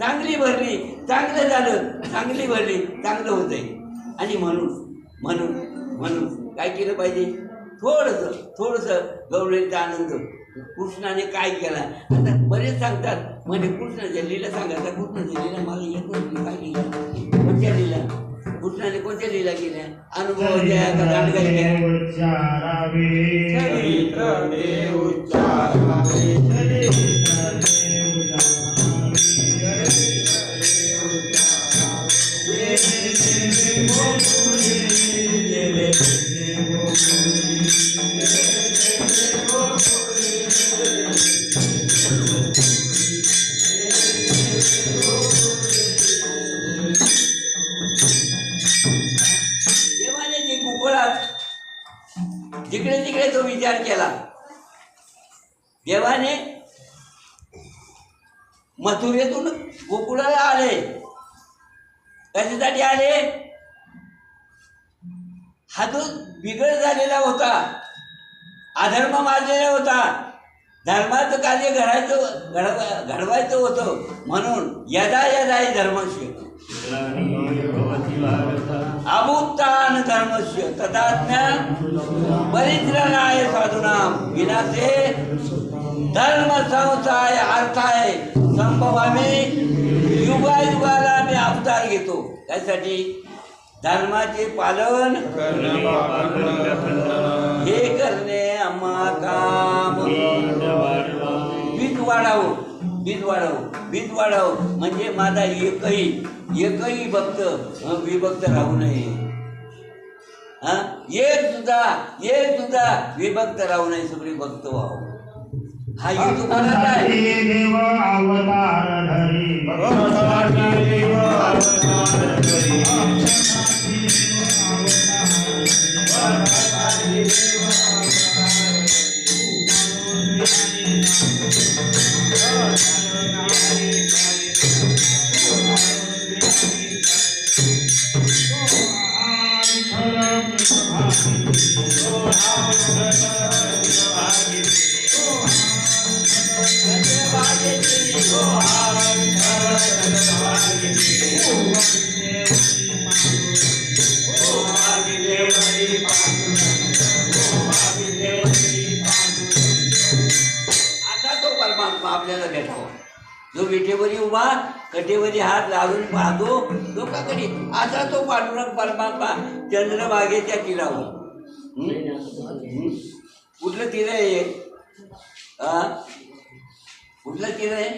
चांगली भरली चांगलं झालं चांगली भरली चांगलं होतंय. आणि म्हणून काय केलं पाहिजे थोडंसं गवळीचा आनंद कृष्णाने काय केला. आता बरेच सांगतात म्हणजे कृष्णाच्या लीला सांगायचा कृष्णाच्या लीला मला येत नाही काय लिहिला कोणत्या लीला कृष्णाने कोणत्या लीला केल्या अनुभव द्या का दांडगा जिकडे तिकडे तो विचार केला. देवाने मथुरेतून गोकुळाला आले कशासाठी आले. हा जो बिघड झालेला होता अधर्म माजलेला होता धर्माचं कार्य घडवायचं होतं म्हणून यदा यदा धर्मस्य अभूतान धर्मस्य तथाज्ञा परित्राणाय साधूनां विनाशे धर्म संस्थाय अर्थाय संभवामी युगायुगाला मी अवतार घेतो. त्यासाठी धर्माचे पालन हे करणे आम्हा काम. बीज वाढावं म्हणजे माझा एकही भक्त विभक्त राहू नये. एक सुद्धा विभक्त राहू नये सगळे भक्त व्हावं. हा हेतू कोणाचा आहे. आपल्याला भेटावा जो विठेवरी उभा कटेवरी हात लावून पाहतो लोकांकडे असा तो पांडुरंग परमात्मा चंद्रभागेच्या तीरावर. कुठलं तीर आहे कुठलं तीर आहे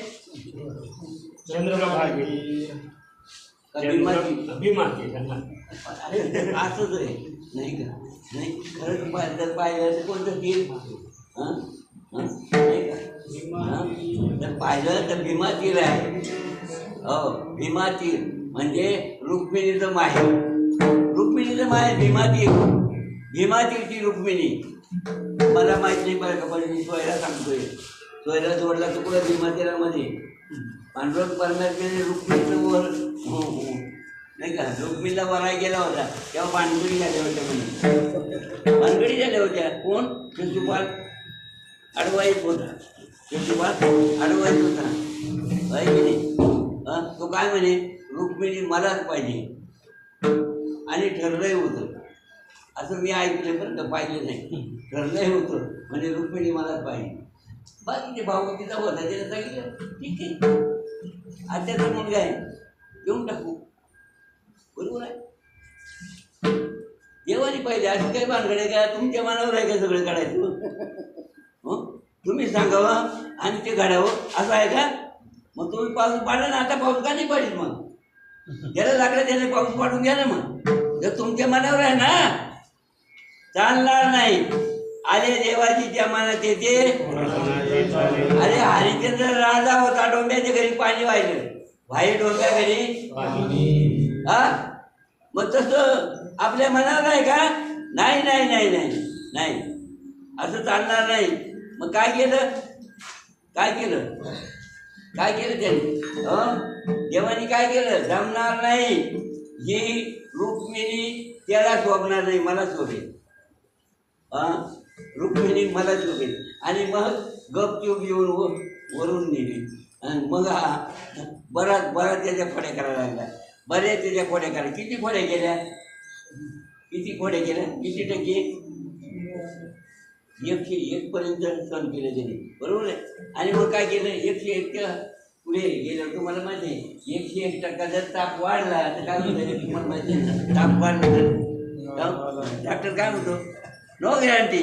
असंच आहे नाही का. नाही खरंच पाहिलं कोणतं तीर नाही का. जर पाहिलं तर भीमा तीर आहे. भीमा तीर म्हणजे रुक्मिणीचं माहेर भीमा तीरची रुक्मिणी. मला माहीत नाही बरं का पण मी सोयरा सांगतोय. सोयरा जोडला तुकडा भीमा तीरामध्ये पांडुरंग परमात्म्याने रुक्मिणीचं वर नाही का रुक्मिणीला वराय गेला होता तेव्हा भानगडी झाल्या होत्या. कोण शिशुपाल अडवाईत होता. तो काय म्हणे रुक्मिणी मलाच पाहिजे आणि ठरलंही होतं असं मी ऐकलं बरं का पाहिलं नाही. ठरलंही होतं म्हणजे रुक्मिणी मलाच पाहिजे. बाकीचे भाऊ तिचा होता त्याला सांगितलं ठीक आहे आत्याचा मुलगा आहे घेऊन टाकू बरोबर आहे. देवानी पाहिजे अशी काही भानगडे काय तुमच्या मनावर आहे का सगळं काढायचं. तुम्ही सांगावं आणि ते घडावं असं आहे का. मग तुम्ही पाऊस पाडला ना आता पाऊस का नाही पाहिजे मग ज्याला लागलं त्याने पाऊस पाडून घ्या ना. मग जर तुमच्या मनावर आहे ना चालणार नाही. आले देवाची जमानत येते. अरे हरिश्चंद्र राजा होता, डोंब्याच्या घरी पाणी वाहिलं. वाई डोंब्या घरी हा. मग तसं आपल्या मनावर आहे का? नाही नाही नाही नाही नाही, असं चालणार नाही. मग काय केलं? काय केलं? काय केलं त्याने? देवानी काय केलं? जमणार नाही. ही रुक्मिणी त्याला शोभणार नाही, मला शोभेल. रुक्मिणी मला शोभेल. आणि मग गपचूप येऊन वरून नेली. आणि मग हा बराच त्याच्या खोड्या करायला लागला. बऱ्याच त्याच्या खोड्या करा. किती खोड्या केल्या? किती खोड्या केल्या? किती टक्के? 101 पर्यंत सण केले त्याने, बरोबर आहे. आणि मग काय केलं? 101 पुढे गेलं. तुम्हाला माहिती आहे 101% जर ताप वाढला तर काय होतं? तुम्हाला माहिती आहे ना, ताप वाढला डॉक्टर काय म्हणतो? No guarantee.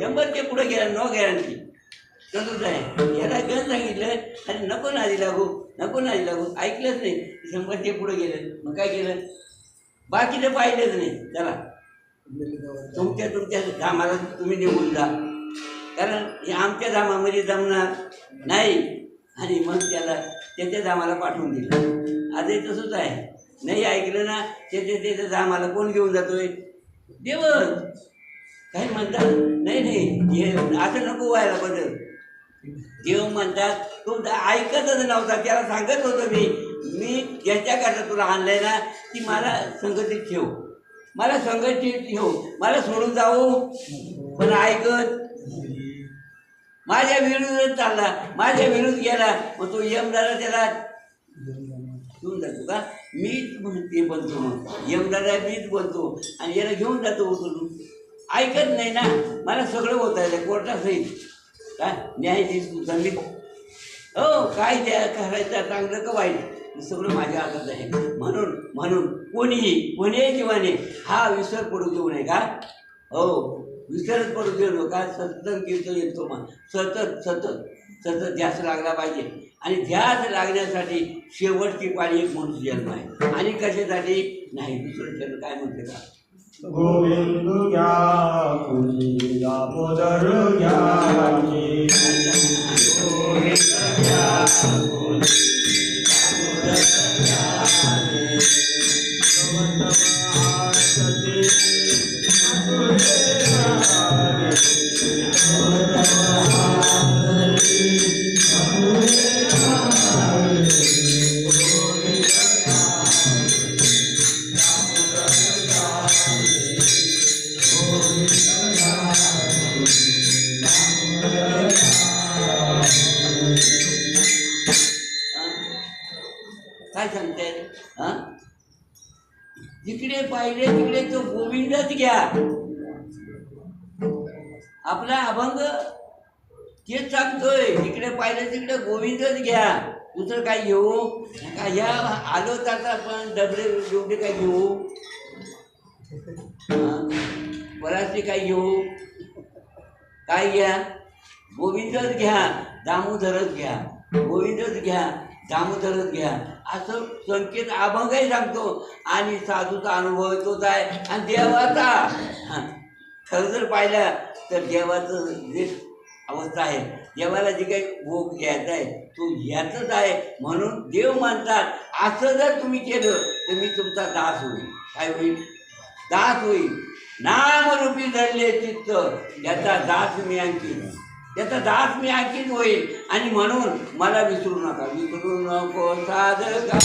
100 पुढे गेला, नो गॅरंटी. तसंच आहे. याला गण सांगितलं आणि नको नादी लागू, नको नादी लागू. ऐकलंच नाही. 100 पुढे गेलं. मग काय केलं? बाकीचं पाहिलंच नाही. चला तुमच्या धामाला तुम्ही निघून जा, कारण हे आमच्या धामामध्ये जमणार नाही. आणि मग त्याच्या धामाला पाठवून दिलं. आजही तसंच आहे. नाही ऐकलं ना त्याच्या धामाला कोण घेऊन जातोय? देवच. काही म्हणतात नाही नाही हे असं नको व्हायला बदल. देव म्हणतात तू ऐकतच नव्हता. त्याला सांगत होतो मी ज्याच्याकरता तुला आणलंय ना ती मला संगतीत ठेव, मला संगतीत ठेव, मला सोडून जाऊ. पण ऐकत माझ्या विरुद्ध चालला, माझ्या विरुद्ध गेला. मग तो यमदादा त्याला घेऊन जातो का? मीच ते बनतो. मग यमदादा मीच बनतो आणि याला घेऊन जातो उचलून. ऐकत नाही ना. मला सगळं होत आहे कोर्टासहित. काय न्यायाधीश संगीत हो काय द्या करायचं चांगलं का वाईट सगळं माझ्या हातात आहे. म्हणून कोणीही जीवाने हा विसर पडू देऊ नये का? हो विसरच पडू देऊ नका. सतत कीर्तन येतो. मग सतत ध्यास लागला पाहिजे. आणि ध्यास लागण्यासाठी शेवटची पाळी एक मनुष्य जन्म आहे. आणि कशासाठी नाही दुसरं जन्म काय म्हणते का? गोविंद घ्या तुझी दामोदर घ्या काय सांगते? जिकडे पाहिले तिकडे तो गोविंदच घ्या. आपला अभंग तेच सांगतोय. जिकडे पाहिलं तिकडे गोविंदच घ्या. दुसरं काय घेऊ का? ह्या आलो आता पण डबरे एवढे काय घेऊ? बराचसे काय घेऊ? काय घ्या? गोविंदच घ्या, दामोदरच घ्या. गोविंदच घ्या, दामोदरच घ्या असं संकेत अभंगही सांगतो. आणि साधूचा अनुभव तोच आहे. आणि देवाचा खरं जर पाहिलं तर देवाचं जे अवस्था आहे, देवाला जे काही भोग घ्यायचा आहे तो ह्याचंच आहे. म्हणून देव म्हणतात असं जर तुम्ही केलं तर मी तुमचा दास होईल. काय होईल? दास होईल. नामरूपी धरले चित्त याचा दास मी आणखीन होईल. आणि म्हणून मला विसरू नको साधका.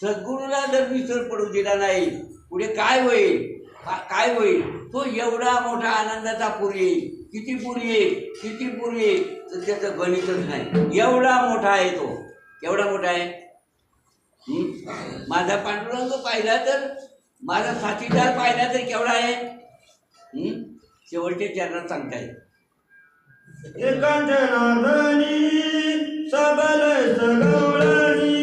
सद्गुरूला जर विसर पडू दिला नाही पुढे काय होईल? काय होईल? तो एवढा मोठा आनंदाचा पूर येईल. किती पूर येईल? किती पूर येईल तर त्याचं गणितच नाही. एवढा मोठा आहे तो. केवढा मोठा आहे? माझा पांडुरंग पाहिला तर, माझा साथीदार पाहिला तर केवढा आहे? शेवटच्या चरणात सांगताय एकांचनादनी सबल सगवळणी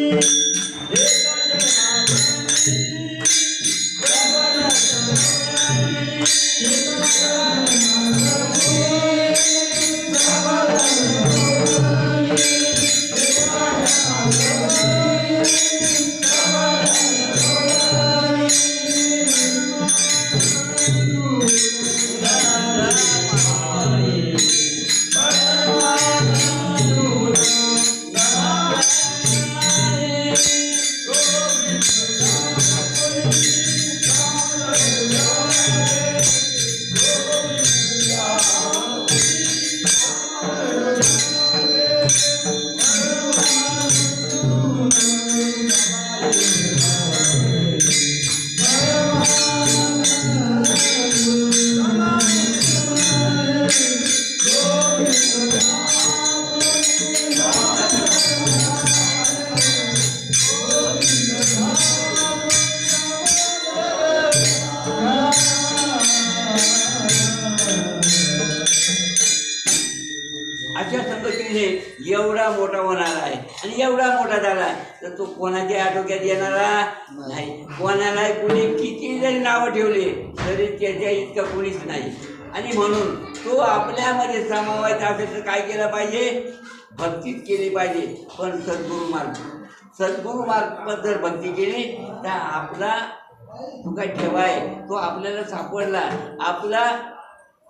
अशा संगतीने एवढा मोठा होणार आहे. आणि एवढा मोठा झाला तर तो कोणाच्या आटोक्यात येणारा नाही. कोणाला कुणी किती जरी नावं ठेवले तरी त्याच्या इतकं कुणीच नाही. आणि म्हणून तो आपल्यामध्ये सामावायचा असेल तर काय केलं पाहिजे? भक्तीच केली पाहिजे. पण सद्गुरू मार्ग जर भक्ती केली तर आपला तो काय ठेवाय तो आपल्याला सापडला. आपला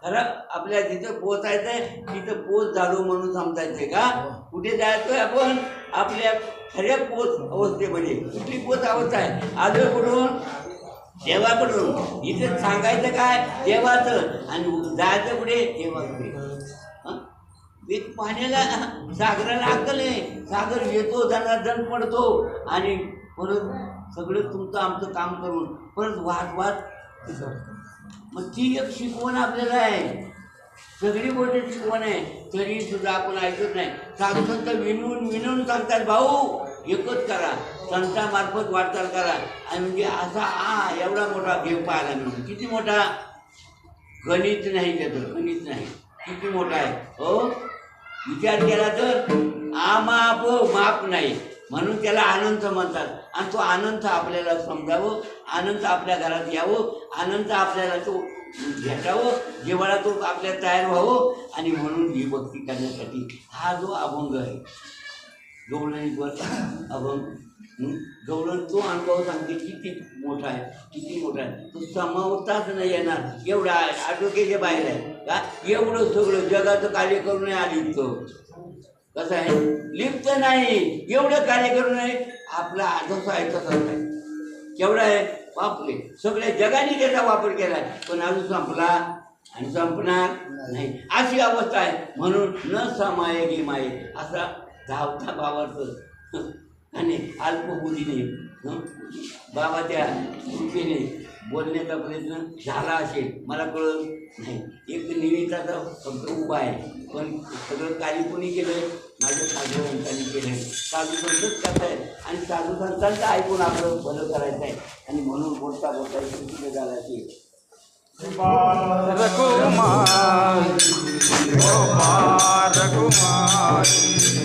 खरं आपल्या जिथं पोचायचं आहे तिथं पोच झालो म्हणून समजायचंय का? कुठे जायचोय आपण? आपल्या खऱ्या पोच अवस्थेमध्ये. कुठली पोच अवस्था आहे? आलो कुठून? देवाकडून. इथे सांगायचं काय? देवाचं. आणि जायचं कुठे? देवाकडे. पाण्याला सागराला अक्कल आहे. सागर येतो जण पडतो आणि परत सगळं तुमचं आमचं काम करून परत वाट मग ती एक शिकवण आपल्याला आहे. सगळी गोष्ट शिकवण आहे. तरी सुद्धा आपण ऐकत नाही. साधू संत विनवून सांगतात भाऊ एकच करा, संतामार्फत वाटचाल करा. आणि म्हणजे असा एवढा मोठा देव पाहायला मिळतो. किती मोठा? गणित नाही त्याचं, गणित नाही. किती मोठा आहे हो. विचार केला तर आमाप माप नाही. म्हणून त्याला अनंत म्हणतात. आणि तो अनंत आपल्याला समजावं, अनंत आपल्या घरात यावं, अनंत आपल्याला तो भेटावं, जेव्हा तो आपल्याला तयार व्हावं. आणि म्हणून ही भक्ती करण्यासाठी हा जो अभंग आहे गवळणीवर अभंग, गवळण तो अनुभव सांगते किती मोठा आहे, किती मोठा आहे. तो समावताच नाही येणार एवढा आहे. आटोक्याच्या बाहेर आहे का? एवढं सगळं जगाचं कार्य करून आली तो कसं आहे? लिप्त नाही. एवढं कार्य करू नये. आपला आदर्श आहे तसंच आहे. केवढा आहे? बापरे. सगळ्या जगाने त्याचा वापर केला आहे. पण अजून संपला आणि संपणार नाही अशी अवस्था आहे. म्हणून न समाये गे माये असा धावता भावाचं आणि अल्पबुद्धीने बाबाच्या कृपेने बोलण्याचा प्रयत्न झाला असेल मला कळत नाही. एक निमित्ताचा फक्त उभा आहे. पण सगळं कार्य कोणी केलं? माझ्या साधू संतांनी केलं. साधू संतच करतायत आणि साधू संतांचं ऐकून आपलं भलं करायचं आहे. आणि म्हणून बोलता इकडे झाला असेल. रघुमार रघुमार